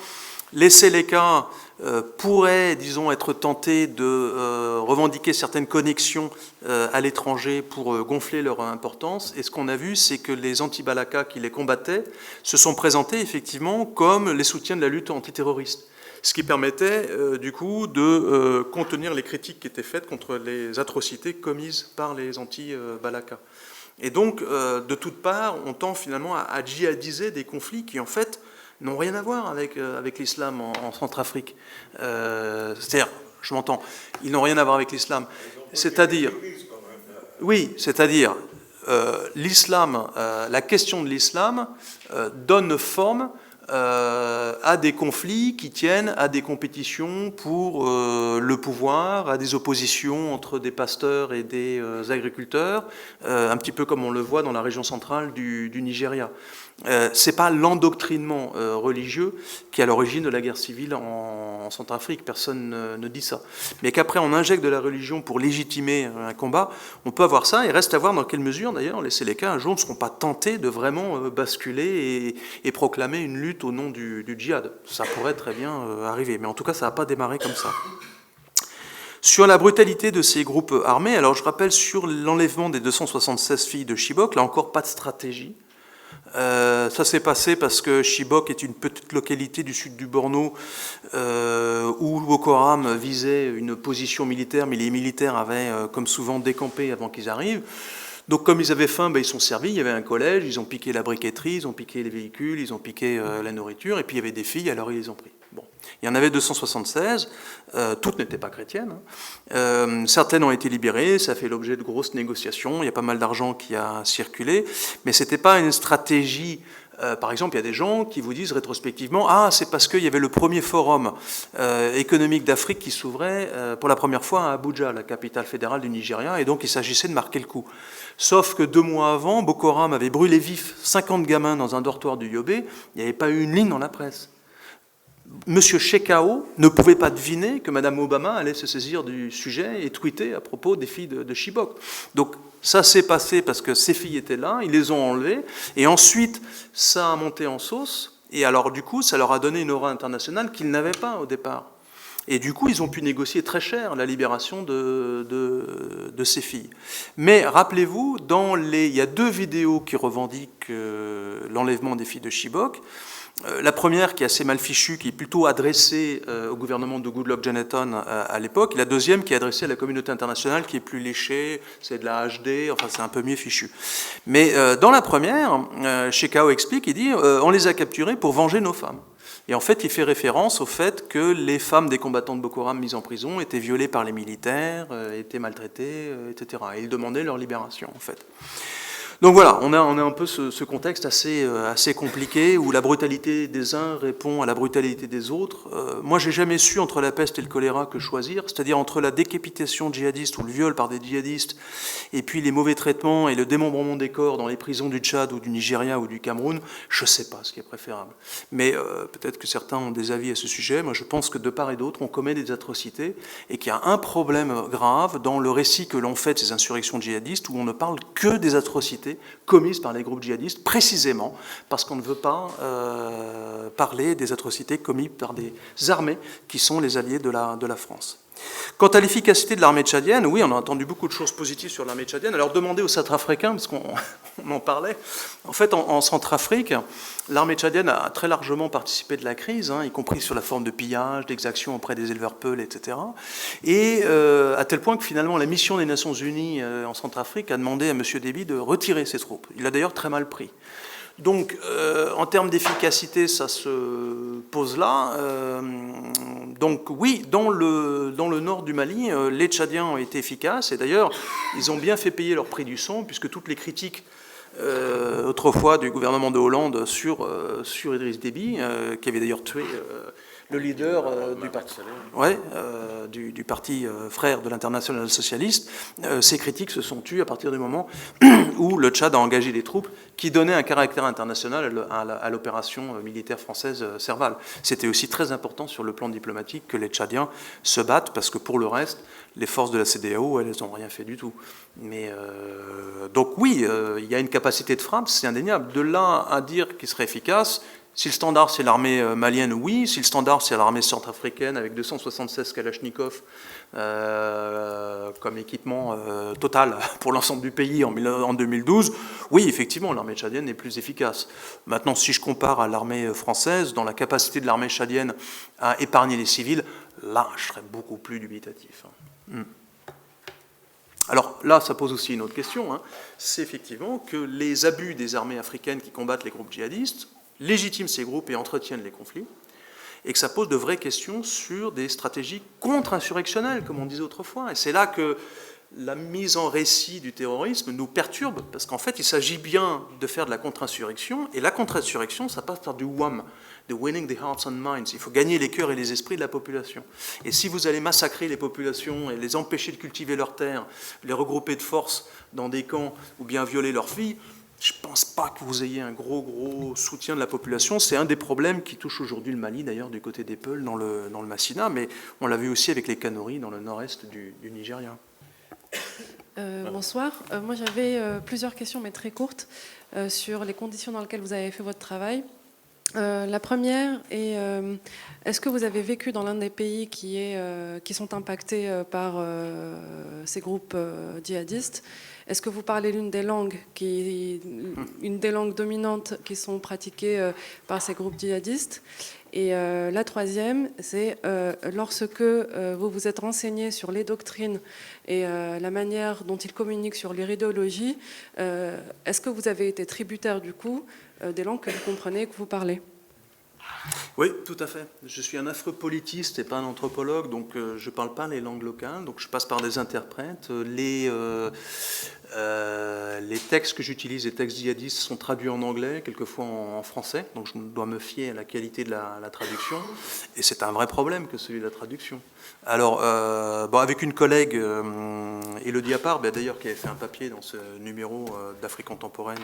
Les Séléka pourraient, disons, être tentés de revendiquer certaines connexions à l'étranger pour gonfler leur importance. Et ce qu'on a vu, c'est que les anti-Balaka qui les combattaient se sont présentés effectivement comme les soutiens de la lutte antiterroriste. Ce qui permettait du coup de contenir les critiques qui étaient faites contre les atrocités commises par les anti-Balaka. Et donc, de toutes parts, on tend finalement à djihadiser des conflits qui, en fait, n'ont rien à voir avec l'islam en Centrafrique. C'est-à-dire, je m'entends, ils n'ont rien à voir avec l'islam. C'est-à-dire, oui, c'est-à-dire, l'islam, la question de l'islam donne forme à des conflits qui tiennent à des compétitions pour le pouvoir, à des oppositions entre des pasteurs et des agriculteurs, un petit peu comme on le voit dans la région centrale du Nigeria. C'est pas l'endoctrinement religieux qui est à l'origine de la guerre civile en Centrafrique, personne ne dit ça. Mais qu'après on injecte de la religion pour légitimer un combat, on peut avoir ça, et reste à voir dans quelle mesure d'ailleurs les Séléka un jour ne seront pas tentés de vraiment basculer et proclamer une lutte au nom du djihad. Ça pourrait très bien arriver, mais en tout cas ça n'a pas démarré comme ça. Sur la brutalité de ces groupes armés, alors je rappelle sur l'enlèvement des 276 filles de Chibok, là encore pas de stratégie. Ça s'est passé parce que Chibok est une petite localité du sud du Borno où Boko Haram visait une position militaire, mais les militaires avaient, comme souvent, décampé avant qu'ils arrivent. Donc comme ils avaient faim, ils sont servis, il y avait un collège, ils ont piqué la briqueterie, ils ont piqué les véhicules, ils ont piqué la nourriture, et puis il y avait des filles, alors ils les ont pris. Bon. Il y en avait 276, toutes n'étaient pas chrétiennes. Certaines ont été libérées, ça fait l'objet de grosses négociations, il y a pas mal d'argent qui a circulé, mais ce n'était pas une stratégie. Par exemple, il y a des gens qui vous disent rétrospectivement « Ah, c'est parce qu'il y avait le premier forum économique d'Afrique qui s'ouvrait pour la première fois à Abuja, la capitale fédérale du Nigeria, et donc il s'agissait de marquer le coup. » Sauf que 2 mois avant, Boko Haram avait brûlé vif 50 gamins dans un dortoir du Yobe, il n'y avait pas eu une ligne dans la presse. Monsieur Shekau ne pouvait pas deviner que Madame Obama allait se saisir du sujet et tweeter à propos des filles de Chibok. Donc ça s'est passé parce que ces filles étaient là, ils les ont enlevées, et ensuite ça a monté en sauce, et alors du coup ça leur a donné une aura internationale qu'ils n'avaient pas au départ. Et du coup ils ont pu négocier très cher la libération de ces filles. Mais rappelez-vous, il y a 2 vidéos qui revendiquent l'enlèvement des filles de Chibok. La première, qui est assez mal fichue, qui est plutôt adressée au gouvernement de Goodluck Jonathan à l'époque, et la deuxième, qui est adressée à la communauté internationale, qui est plus léchée, c'est de la HD, enfin c'est un peu mieux fichu. Mais dans la première, Shekau explique, il dit on les a capturés pour venger nos femmes. Et en fait, il fait référence au fait que les femmes des combattants de Boko Haram mises en prison étaient violées par les militaires, étaient maltraitées, etc. Et il demandait leur libération, en fait. Donc voilà, on a un peu ce contexte assez compliqué où la brutalité des uns répond à la brutalité des autres. Moi, j'ai jamais su entre la peste et le choléra que choisir, c'est-à-dire entre la décapitation djihadiste ou le viol par des djihadistes et puis les mauvais traitements et le démembrement des corps dans les prisons du Tchad ou du Nigeria ou du Cameroun. Je sais pas ce qui est préférable. Mais peut-être que certains ont des avis à ce sujet. Moi, je pense que de part et d'autre, on commet des atrocités et qu'il y a un problème grave dans le récit que l'on fait de ces insurrections djihadistes où on ne parle que des atrocités commises par les groupes djihadistes, précisément parce qu'on ne veut pas parler des atrocités commises par des armées qui sont les alliés de la France. Quant à l'efficacité de l'armée tchadienne, oui, on a entendu beaucoup de choses positives sur l'armée tchadienne. Alors demandez aux centrafricains, parce qu'on en parlait. En fait, en Centrafrique, l'armée tchadienne a très largement participé de la crise, y compris sur la forme de pillage, d'exactions auprès des éleveurs peuls, etc. Et à tel point que finalement, la mission des Nations Unies en Centrafrique a demandé à M. Déby de retirer ses troupes. Il l'a d'ailleurs très mal pris. Donc, en termes d'efficacité, ça se pose là. Donc, oui, dans le nord du Mali, les Tchadiens ont été efficaces. Et d'ailleurs, ils ont bien fait payer leur prix du sang, puisque toutes les critiques autrefois du gouvernement de Hollande sur Idriss Déby, qui avait d'ailleurs tué le leader du parti frère de l'Internationale socialiste, ces critiques se sont tues à partir du moment où le Tchad a engagé des troupes qui donnaient un caractère international à l'opération militaire française Serval. C'était aussi très important sur le plan diplomatique que les Tchadiens se battent, parce que pour le reste, les forces de la CEDEAO, elles n'ont rien fait du tout. Mais donc oui, il y a une capacité de frappe, c'est indéniable. De là à dire qu'il serait efficace, si le standard c'est l'armée malienne, oui. Si le standard c'est l'armée centrafricaine avec 276 Kalachnikov comme équipement total pour l'ensemble du pays en 2012, oui, effectivement, l'armée tchadienne est plus efficace. Maintenant, si je compare à l'armée française, dans la capacité de l'armée tchadienne à épargner les civils, là, je serais beaucoup plus dubitatif. Alors là, ça pose aussi une autre question, c'est effectivement que les abus des armées africaines qui combattent les groupes djihadistes légitiment ces groupes et entretiennent les conflits, et que ça pose de vraies questions sur des stratégies contre-insurrectionnelles, comme on disait autrefois. Et c'est là que la mise en récit du terrorisme nous perturbe, parce qu'en fait, il s'agit bien de faire de la contre-insurrection, et la contre-insurrection, ça passe par du WAM, de winning the hearts and minds. Il faut gagner les cœurs et les esprits de la population. Et si vous allez massacrer les populations et les empêcher de cultiver leurs terres, les regrouper de force dans des camps, ou bien violer leurs filles, je ne pense pas que vous ayez un gros soutien de la population. C'est un des problèmes qui touche aujourd'hui le Mali, d'ailleurs, du côté des Peuls, dans le Massina, mais on l'a vu aussi avec les Kanuri dans le nord-est du Nigeria. Bonsoir. Moi, j'avais plusieurs questions, mais très courtes, sur les conditions dans lesquelles vous avez fait votre travail. La première est, est-ce que vous avez vécu dans l'un des pays qui sont impactés par ces groupes djihadistes? Est-ce que vous parlez une des langues dominantes qui sont pratiquées par ces groupes djihadistes? Et la troisième, c'est lorsque vous vous êtes renseigné sur les doctrines et la manière dont ils communiquent sur leur idéologie, est-ce que vous avez été tributaire du coup des langues que vous comprenez et que vous parlez? Oui, tout à fait. Je suis un affreux politiste et pas un anthropologue, donc je ne parle pas les langues locales, donc je passe par des interprètes. Les textes que j'utilise, les textes djihadistes, sont traduits en anglais, quelquefois en français, donc je dois me fier à la qualité de la traduction, et c'est un vrai problème que celui de la traduction. Alors, avec une collègue, Élodie Appart, d'ailleurs, qui avait fait un papier dans ce numéro d'Afrique contemporaine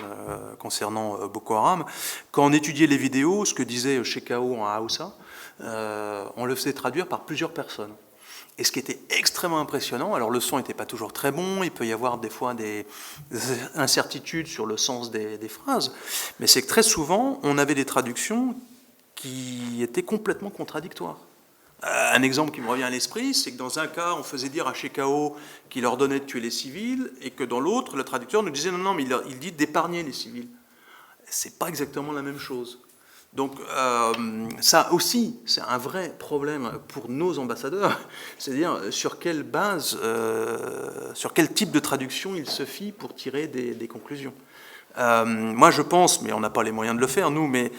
concernant Boko Haram, quand on étudiait les vidéos, ce que disait Shekau en Haoussa, on le faisait traduire par plusieurs personnes. Et ce qui était extrêmement impressionnant, alors le son n'était pas toujours très bon, il peut y avoir des fois des incertitudes sur le sens des phrases, mais c'est que très souvent, on avait des traductions qui étaient complètement contradictoires. Un exemple qui me revient à l'esprit, c'est que dans un cas, on faisait dire à Shekau qu'il ordonnait de tuer les civils, et que dans l'autre, le traducteur nous disait non, mais il dit d'épargner les civils. C'est pas exactement la même chose. Donc ça aussi, c'est un vrai problème pour nos ambassadeurs, c'est-à-dire sur quelle base, sur quel type de traduction ils se fient pour tirer des conclusions. Moi je pense, mais on n'a pas les moyens de le faire nous, mais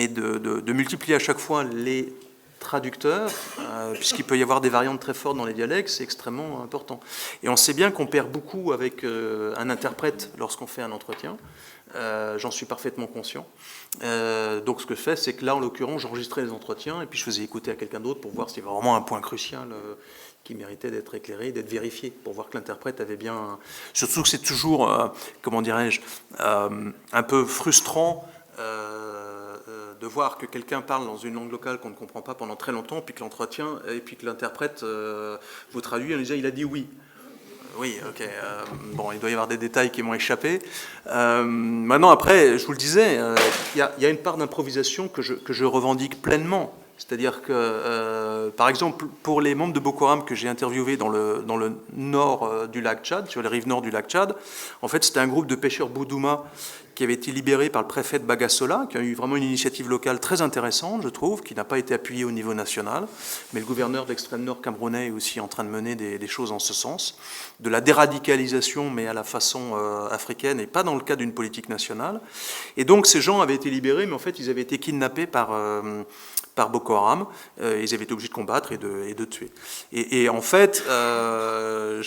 de multiplier à chaque fois les traducteurs, puisqu'il peut y avoir des variantes très fortes dans les dialectes, c'est extrêmement important. Et on sait bien qu'on perd beaucoup avec un interprète lorsqu'on fait un entretien. J'en suis parfaitement conscient. Donc ce que je fais, c'est que là, en l'occurrence, j'enregistrais les entretiens et puis je faisais écouter à quelqu'un d'autre pour voir s'il y avait vraiment un point crucial qui méritait d'être éclairé, d'être vérifié, pour voir que l'interprète avait bien... Surtout que c'est toujours, comment dirais-je, un peu frustrant de voir que quelqu'un parle dans une langue locale qu'on ne comprend pas pendant très longtemps, puis que l'entretien, et puis que l'interprète vous traduit en disant « il a dit oui ». Oui, ok. Bon, il doit y avoir des détails qui m'ont échappé. Maintenant, après, je vous le disais, il y a une part d'improvisation que je revendique pleinement. C'est-à-dire que, par exemple, pour les membres de Boko Haram que j'ai interviewés dans le nord du lac Tchad, sur les rives nord du lac Tchad, en fait, c'était un groupe de pêcheurs Boudouma qui avait été libéré par le préfet de Bagassola, qui a eu vraiment une initiative locale très intéressante, je trouve, qui n'a pas été appuyée au niveau national. Mais le gouverneur de l'extrême nord camerounais est aussi en train de mener des choses en ce sens. De la déradicalisation, mais à la façon africaine, et pas dans le cadre d'une politique nationale. Et donc, ces gens avaient été libérés, mais en fait, ils avaient été kidnappés par Boko Haram, ils avaient été obligés de combattre et de tuer. Et en fait, vous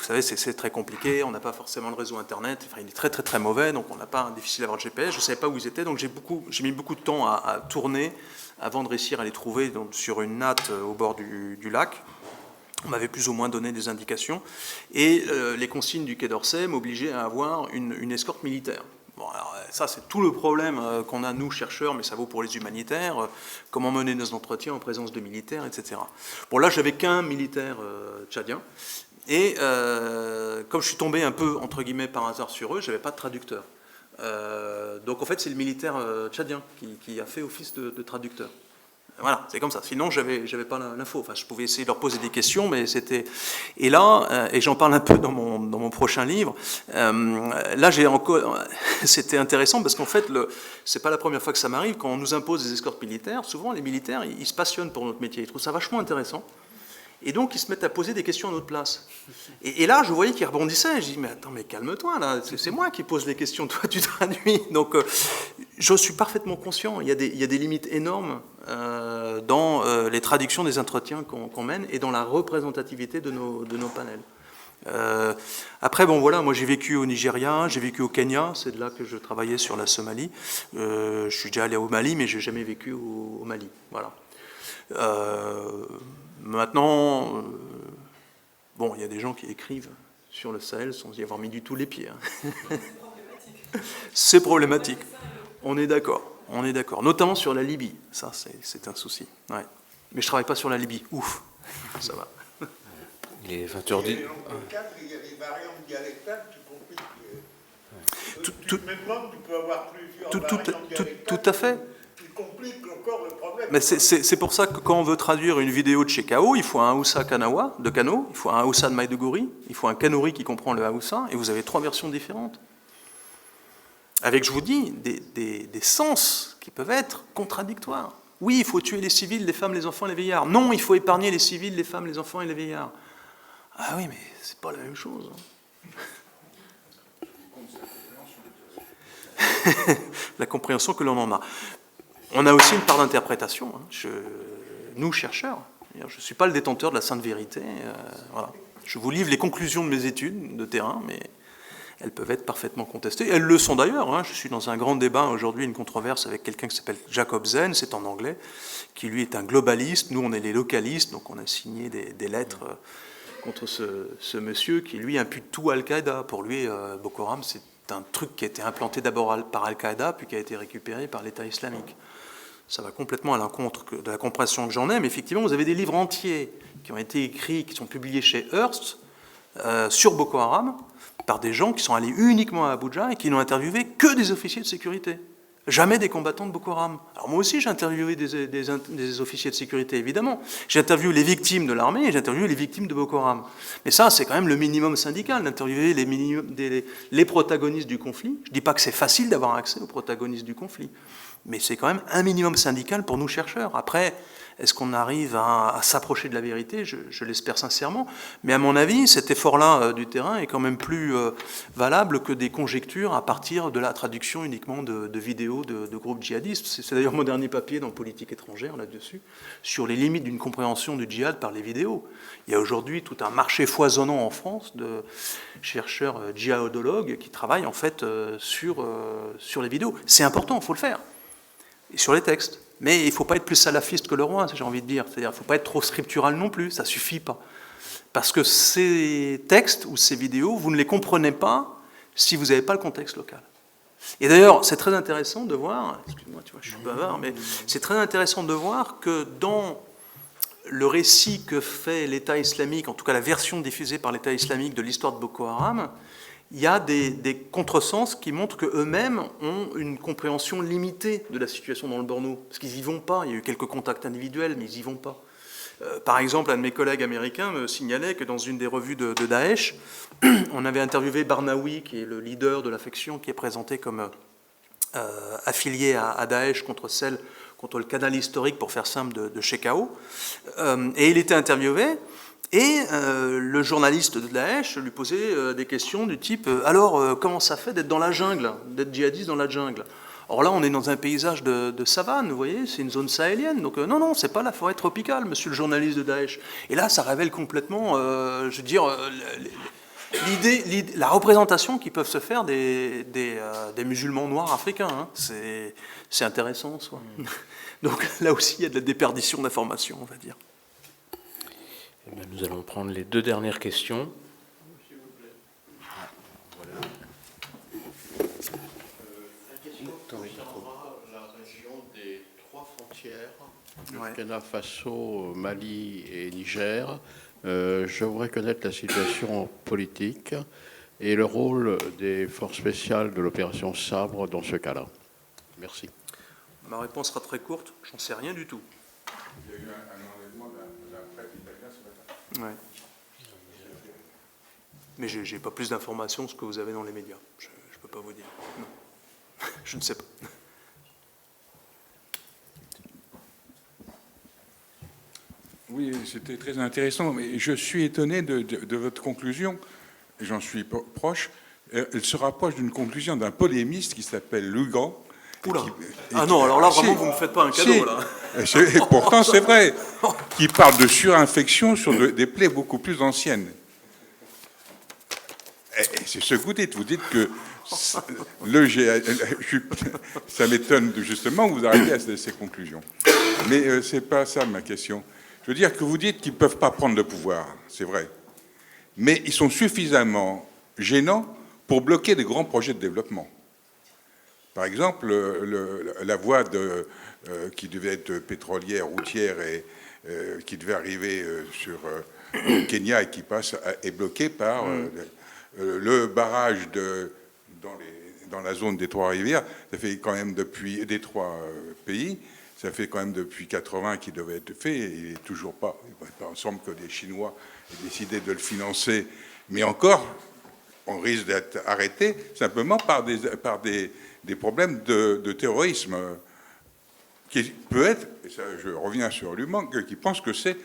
savez, c'est très compliqué, on n'a pas forcément le réseau Internet, enfin, il est très très très mauvais, donc on n'a pas difficile d'avoir le GPS, je ne savais pas où ils étaient, donc j'ai mis beaucoup de temps à tourner avant de réussir à les trouver donc, sur une natte au bord du lac. On m'avait plus ou moins donné des indications, et les consignes du Quai d'Orsay m'obligeaient à avoir une escorte militaire. Bon, alors, ça, c'est tout le problème qu'on a, nous, chercheurs, mais ça vaut pour les humanitaires, comment mener nos entretiens en présence de militaires, etc. Bon, là, j'avais qu'un militaire tchadien, et comme je suis tombé un peu, entre guillemets, par hasard sur eux, je n'avais pas de traducteur. Donc, en fait, c'est le militaire tchadien qui a fait office de traducteur. Voilà, c'est comme ça. Sinon, j'avais pas l'info. Enfin, je pouvais essayer de leur poser des questions, mais c'était... Et là, et j'en parle un peu dans mon prochain livre, là, j'ai encore... C'était intéressant parce qu'en fait, c'est pas la première fois que ça m'arrive. Quand on nous impose des escortes militaires, souvent, les militaires, ils se passionnent pour notre métier. Ils trouvent ça vachement intéressant. Et donc, ils se mettent à poser des questions à notre place. Et là, je voyais qu'ils rebondissaient. Je dis, mais attends, mais calme-toi, là. C'est moi qui pose les questions. Toi, tu traduis. Donc, je suis parfaitement conscient. Il y a des limites énormes dans les traductions des entretiens qu'on mène et dans la représentativité de nos panels. Après, bon, voilà, moi, j'ai vécu au Nigeria, j'ai vécu au Kenya. C'est de là que je travaillais sur la Somalie. Je suis déjà allé au Mali, mais j'ai jamais vécu au Mali. Voilà. Maintenant, bon, il y a des gens qui écrivent sur le Sahel sans y avoir mis du tout les pieds. Hein. C'est problématique. On est d'accord. On est d'accord. Notamment sur la Libye. Ça, c'est un souci. Ouais. Mais je ne travaille pas sur la Libye. Ouf. Ça va. Il est 20h10. Dans le cadre, il y a des variantes dialectales qui compliquent. Même tu peux avoir plusieurs variantes dialectales. Tout à fait. Complique encore le problème. Mais c'est pour ça que quand on veut traduire une vidéo de chez Kao, il faut un Hausa Kanawa, de Kano, il faut un Hausa de Maïdougouri, il faut un Kanuri qui comprend le Hausa, et vous avez 3 versions différentes. Avec, je vous dis, des sens qui peuvent être contradictoires. Oui, il faut tuer les civils, les femmes, les enfants et les vieillards. Non, il faut épargner les civils, les femmes, les enfants et les vieillards. Ah oui, mais c'est pas la même chose. Hein. La compréhension que l'on en a. On a aussi une part d'interprétation. Hein. Nous, chercheurs, je ne suis pas le détenteur de la sainte vérité. Voilà. Je vous livre les conclusions de mes études de terrain, mais elles peuvent être parfaitement contestées. Elles le sont d'ailleurs. Hein. Je suis dans un grand débat aujourd'hui, une controverse avec quelqu'un qui s'appelle Jacob Zen, c'est en anglais, qui lui est un globaliste. Nous, on est les localistes, donc on a signé des lettres contre ce monsieur qui, lui, impute tout à Al-Qaïda. Pour lui, Boko Haram, c'est un truc qui a été implanté d'abord par Al-Qaïda, puis qui a été récupéré par l'État islamique. Ça va complètement à l'encontre de la compréhension que j'en ai, mais effectivement, vous avez des livres entiers qui ont été écrits, qui sont publiés chez Hearst, sur Boko Haram, par des gens qui sont allés uniquement à Abuja et qui n'ont interviewé que des officiers de sécurité. Jamais des combattants de Boko Haram. Alors moi aussi, j'ai interviewé des officiers de sécurité, évidemment. J'ai interviewé les victimes de l'armée et j'ai interviewé les victimes de Boko Haram. Mais ça, c'est quand même le minimum syndical, d'interviewer les protagonistes du conflit. Je ne dis pas que c'est facile d'avoir accès aux protagonistes du conflit, mais c'est quand même un minimum syndical pour nous chercheurs. Après, est-ce qu'on arrive à s'approcher de la vérité? Je l'espère sincèrement. Mais à mon avis, cet effort-là du terrain est quand même plus valable que des conjectures à partir de la traduction uniquement de vidéos de groupes djihadistes. C'est d'ailleurs mon dernier papier dans Politique étrangère, là-dessus, sur les limites d'une compréhension du djihad par les vidéos. Il y a aujourd'hui tout un marché foisonnant en France de chercheurs djihadologues qui travaillent en fait sur les vidéos. C'est important, il faut le faire. Et sur les textes. Mais il ne faut pas être plus salafiste que le roi, j'ai envie de dire. C'est-à-dire qu'il ne faut pas être trop scriptural non plus, ça ne suffit pas. Parce que ces textes ou ces vidéos, vous ne les comprenez pas si vous n'avez pas le contexte local. Et d'ailleurs, c'est très intéressant de voir, excuse-moi, tu vois, je suis bavard, mais c'est très intéressant de voir que dans le récit que fait l'État islamique, en tout cas la version diffusée par l'État islamique de l'histoire de Boko Haram, il y a des contresens qui montrent qu'eux-mêmes ont une compréhension limitée de la situation dans le Borno. Parce qu'ils n'y vont pas. Il y a eu quelques contacts individuels, mais ils n'y vont pas. Par exemple, un de mes collègues américains me signalait que dans une des revues de Daesh, on avait interviewé Barnaoui, qui est le leader de la faction, qui est présenté comme affilié à Daesh contre le canal historique, pour faire simple, de Shekau. Et il était interviewé. Et le journaliste de Daesh lui posait des questions du type « Alors, comment ça fait d'être dans la jungle, d'être djihadiste dans la jungle ?» Or là, on est dans un paysage de savane, vous voyez, c'est une zone sahélienne. Donc non, c'est pas la forêt tropicale, monsieur le journaliste de Daesh. Et là, ça révèle complètement, je veux dire, la représentation qui peuvent se faire des musulmans noirs africains. Hein. C'est intéressant en soi. Donc là aussi, il y a de la déperdition d'informations, on va dire. Eh bien, nous allons prendre les deux dernières questions. Voilà. La question concernera la région des trois frontières, Burkina Faso, Mali et Niger. Je voudrais connaître la situation politique et le rôle des forces spéciales de l'opération Sabre dans ce cas-là. Merci. Ma réponse sera très courte, j'en sais rien du tout. Il y a eu un enlèvement d'un prêtre italien ce matin. Ouais. Mais je n'ai pas plus d'informations que ce que vous avez dans les médias. Je ne peux pas vous dire. Non. Je ne sais pas. Oui, c'était très intéressant, mais je suis étonné de votre conclusion, et j'en suis proche. Elle se rapproche d'une conclusion d'un polémiste qui s'appelle Lugan. Non, alors là, vraiment, vous ne me faites pas un cadeau, là. Et pourtant, c'est vrai, qui parle de surinfection sur des plaies beaucoup plus anciennes. Et c'est ce que vous dites. Vous dites que ça m'étonne justement que vous arriviez à ces conclusions. Mais ce n'est pas ça ma question. Je veux dire que vous dites qu'ils ne peuvent pas prendre le pouvoir, c'est vrai. Mais ils sont suffisamment gênants pour bloquer des grands projets de développement. Par exemple, la voie qui devait être pétrolière, routière, et qui devait arriver au Kenya et qui passe, est bloquée par le barrage dans la zone des Trois-Rivières. Ça fait quand même depuis des trois pays, ça fait quand même depuis 80 qu'il devait être fait, et il n'est toujours pas. Il semble que les Chinois aient décidé de le financer, mais encore, on risque d'être arrêté simplement par des problèmes de terrorisme, qui peut être, et ça, je reviens sur Luman, qui pense que c'est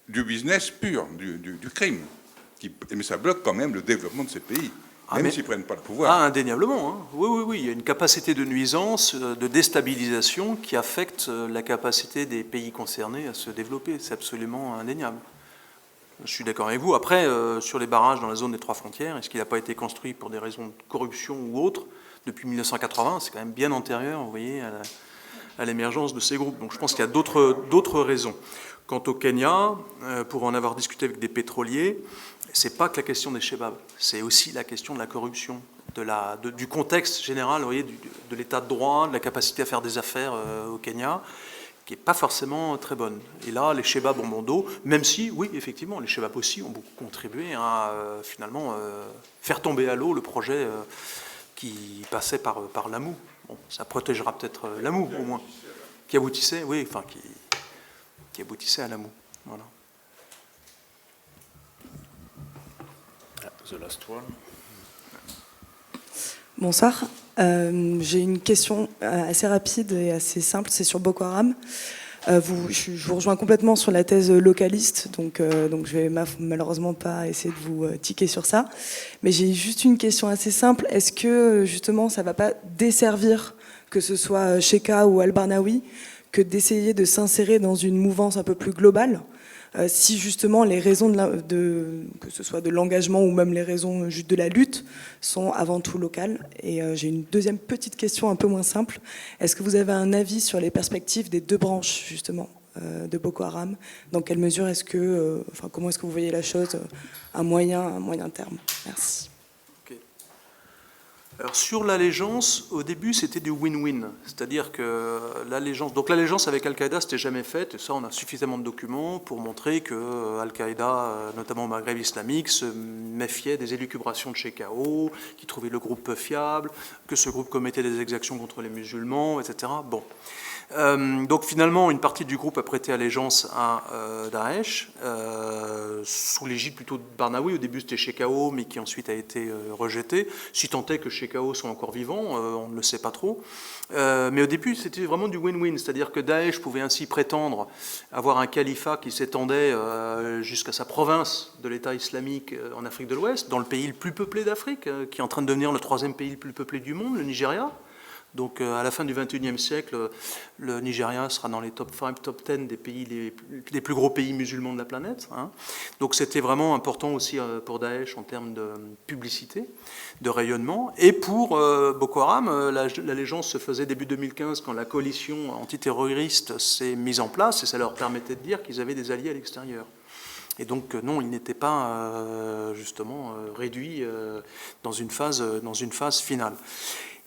du business pur, du crime. Mais ça bloque quand même le développement de ces pays, même s'ils ne prennent pas le pouvoir. Indéniablement. Hein. Oui, il y a une capacité de nuisance, de déstabilisation qui affecte la capacité des pays concernés à se développer. C'est absolument indéniable. Je suis d'accord avec vous. Après, sur les barrages dans la zone des trois frontières, est-ce qu'il n'a pas été construit pour des raisons de corruption ou autres depuis 1980, c'est quand même bien antérieur, vous voyez, à l'émergence de ces groupes. Donc je pense qu'il y a d'autres raisons. Quant au Kenya, pour en avoir discuté avec des pétroliers, c'est pas que la question des Shebabs, c'est aussi la question de la corruption, du contexte général, vous voyez, de l'état de droit, de la capacité à faire des affaires au Kenya, qui n'est pas forcément très bonne. Et là, les Shebabs ont bon dos, même si, oui, effectivement, les Shebabs aussi ont beaucoup contribué à finalement faire tomber à l'eau le projet qui passait par l'AMU. Bon, ça protégera peut-être l'AMU, au moins. Qui aboutissait, oui, enfin, qui aboutissait à l'AMU. Voilà. The last one. Bonsoir. J'ai une question assez rapide et assez simple. C'est sur Boko Haram. Je vous rejoins complètement sur la thèse localiste, donc je vais malheureusement pas essayer de vous tiquer sur ça. Mais j'ai juste une question assez simple. Est-ce que justement ça va pas desservir, que ce soit Sheka ou Al-Barnawi, que d'essayer de s'insérer dans une mouvance un peu plus globale, si justement les raisons que ce soit de l'engagement ou même les raisons juste de la lutte sont avant tout locales. Et j'ai une deuxième petite question un peu moins simple. Est-ce que vous avez un avis sur les perspectives des deux branches justement de Boko Haram? Dans quelle mesure est-ce que, comment est-ce que vous voyez la chose à moyen terme? Merci. Alors sur l'allégeance, au début c'était du win-win, c'est-à-dire que l'allégeance avec Al-Qaïda c'était jamais faite, et ça on a suffisamment de documents pour montrer que Al-Qaïda, notamment au Maghreb islamique, se méfiait des élucubrations de Shekau, qui trouvait le groupe peu fiable, que ce groupe commettait des exactions contre les musulmans, etc. Bon. Donc finalement, une partie du groupe a prêté allégeance à Daesh, sous l'égide plutôt de Barnawi. Au début, c'était Shekau, mais qui ensuite a été rejeté. Si tant est que Shekau sont encore vivants, on ne le sait pas trop. Mais au début, c'était vraiment du win-win, c'est-à-dire que Daesh pouvait ainsi prétendre avoir un califat qui s'étendait jusqu'à sa province de l'État islamique en Afrique de l'Ouest, dans le pays le plus peuplé d'Afrique, qui est en train de devenir le 3e pays le plus peuplé du monde, le Nigeria. Donc à la fin du XXIe siècle, le Nigeria sera dans les top 5, top 10 des pays les plus gros pays musulmans de la planète. Hein. Donc c'était vraiment important aussi pour Daesh en termes de publicité, de rayonnement. Et pour Boko Haram, l'allégeance se faisait début 2015 quand la coalition antiterroriste s'est mise en place et ça leur permettait de dire qu'ils avaient des alliés à l'extérieur. Et donc non, ils n'étaient pas justement réduits dans une phase finale.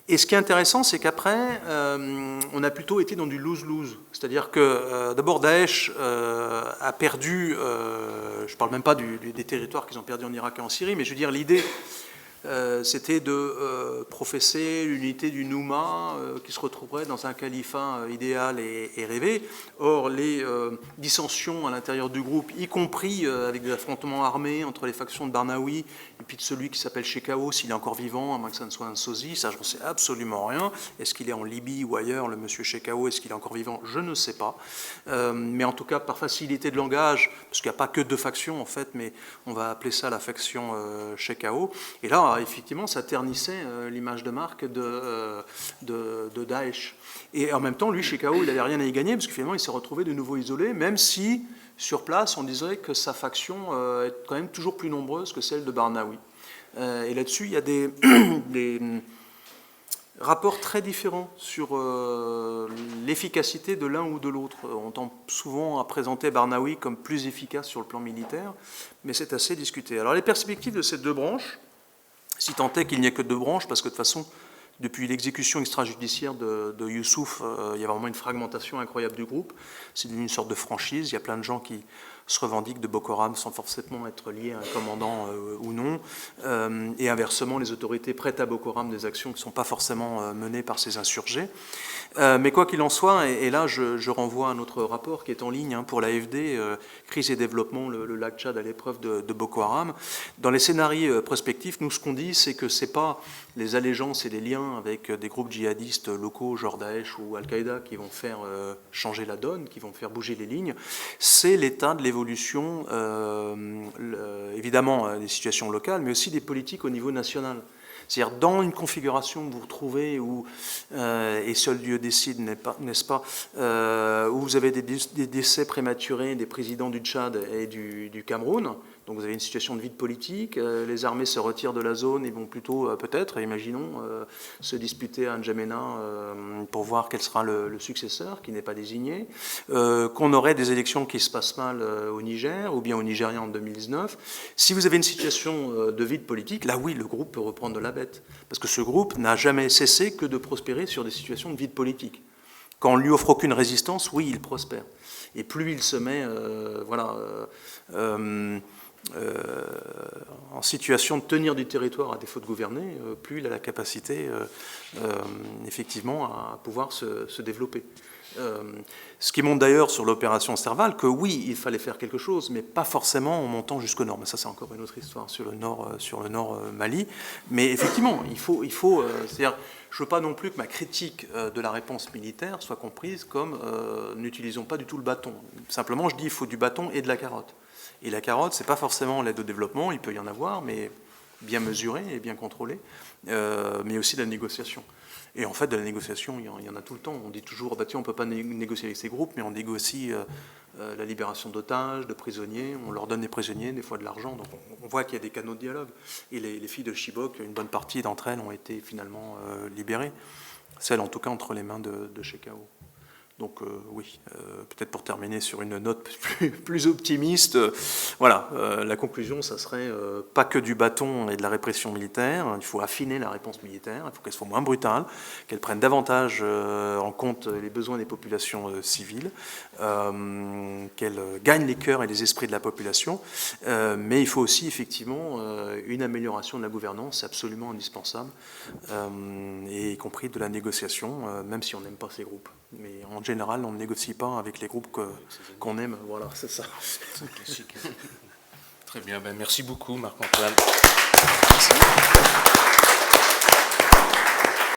Et ce qui est intéressant, c'est qu'après, on a plutôt été dans du lose-lose. C'est-à-dire que d'abord Daesh a perdu, je ne parle même pas des territoires qu'ils ont perdus en Irak et en Syrie, mais je veux dire l'idée, c'était de professer l'unité du Nouma qui se retrouverait dans un califat idéal et rêvé. Or, les dissensions à l'intérieur du groupe, y compris avec des affrontements armés entre les factions de Barnawi et puis de celui qui s'appelle Shekau, s'il est encore vivant, à moins que ça ne soit un sosie, ça je n'en sais absolument rien. Est-ce qu'il est en Libye ou ailleurs, le monsieur Shekau, est-ce qu'il est encore vivant? Je ne sais pas. Mais en tout cas, par facilité de langage, parce qu'il n'y a pas que deux factions en fait, mais on va appeler ça la faction Shekau. Et là, effectivement, ça ternissait l'image de marque de Daesh. Et en même temps, lui, Shekau, il n'avait rien à y gagner, parce que finalement, il s'est retrouvé de nouveau isolé, même si, sur place, on dirait que sa faction est quand même toujours plus nombreuse que celle de Barnawi. Et là-dessus, il y a des rapports très différents sur l'efficacité de l'un ou de l'autre. On tend souvent à présenter Barnawi comme plus efficace sur le plan militaire, mais c'est assez discuté. Alors, les perspectives de ces deux branches, si tant est qu'il n'y ait que deux branches, parce que de toute façon, depuis l'exécution extrajudiciaire de Youssouf, il y a vraiment une fragmentation incroyable du groupe. C'est une sorte de franchise. Il y a plein de gens qui se revendiquent de Boko Haram sans forcément être liés à un commandant ou non. Et inversement, les autorités prêtent à Boko Haram des actions qui ne sont pas forcément menées par ces insurgés. Mais quoi qu'il en soit, et là je renvoie à notre rapport qui est en ligne pour l'AFD, crise et développement, le lac Tchad à l'épreuve de Boko Haram. Dans les scénarios prospectifs, nous ce qu'on dit, c'est que ce n'est pas les allégeances et les liens avec des groupes djihadistes locaux, genre Daesh ou Al-Qaïda, qui vont faire changer la donne, qui vont faire bouger les lignes, c'est l'état de l'évolution, évidemment des situations locales, mais aussi des politiques au niveau national. C'est-à-dire dans une configuration que vous retrouvez où, et seul Dieu décide, n'est-ce pas, où vous avez des décès prématurés des présidents du Tchad et du Cameroun. Donc vous avez une situation de vide politique, les armées se retirent de la zone et vont plutôt, peut-être, imaginons, se disputer à N'Djamena pour voir quel sera le successeur, qui n'est pas désigné, qu'on aurait des élections qui se passent mal au Niger, ou bien au Nigeria en 2019. Si vous avez une situation de vide politique, là oui, le groupe peut reprendre de la bête. Parce que ce groupe n'a jamais cessé que de prospérer sur des situations de vide politique. Quand on ne lui offre aucune résistance, oui, il prospère. Et plus il se met, en situation de tenir du territoire à défaut de gouverner, plus il a la capacité effectivement à pouvoir se développer. Ce qui montre d'ailleurs sur l'opération Serval que oui, il fallait faire quelque chose, mais pas forcément en montant jusqu'au nord. Mais ça, c'est encore une autre histoire sur le nord Mali. Mais effectivement, il faut c'est-à-dire, je ne veux pas non plus que ma critique de la réponse militaire soit comprise comme n'utilisons pas du tout le bâton. Simplement, je dis il faut du bâton et de la carotte. Et la carotte, c'est pas forcément l'aide au développement, il peut y en avoir, mais bien mesurée et bien contrôlée, mais aussi de la négociation. Et en fait, de la négociation, il y en a tout le temps. On dit toujours, bah, tiens, on ne peut pas négocier avec ces groupes, mais on négocie la libération d'otages, de prisonniers, on leur donne des prisonniers, des fois de l'argent. Donc on voit qu'il y a des canaux de dialogue. Et les filles de Chibok, une bonne partie d'entre elles ont été finalement libérées. Celles, en tout cas, entre les mains de Chekao. Donc oui, peut-être pour terminer sur une note plus optimiste, voilà, la conclusion, ça serait pas que du bâton et de la répression militaire, il faut affiner la réponse militaire, il faut qu'elle soit moins brutale, qu'elle prenne davantage en compte les besoins des populations civiles, qu'elle gagne les cœurs et les esprits de la population, mais il faut aussi effectivement une amélioration de la gouvernance, c'est absolument indispensable, et y compris de la négociation, même si on n'aime pas ces groupes. Mais en général, on ne négocie pas avec les groupes qu'on aime. Voilà, c'est ça. C'est classique. Très bien, ben merci beaucoup Marc-Antoine. Merci.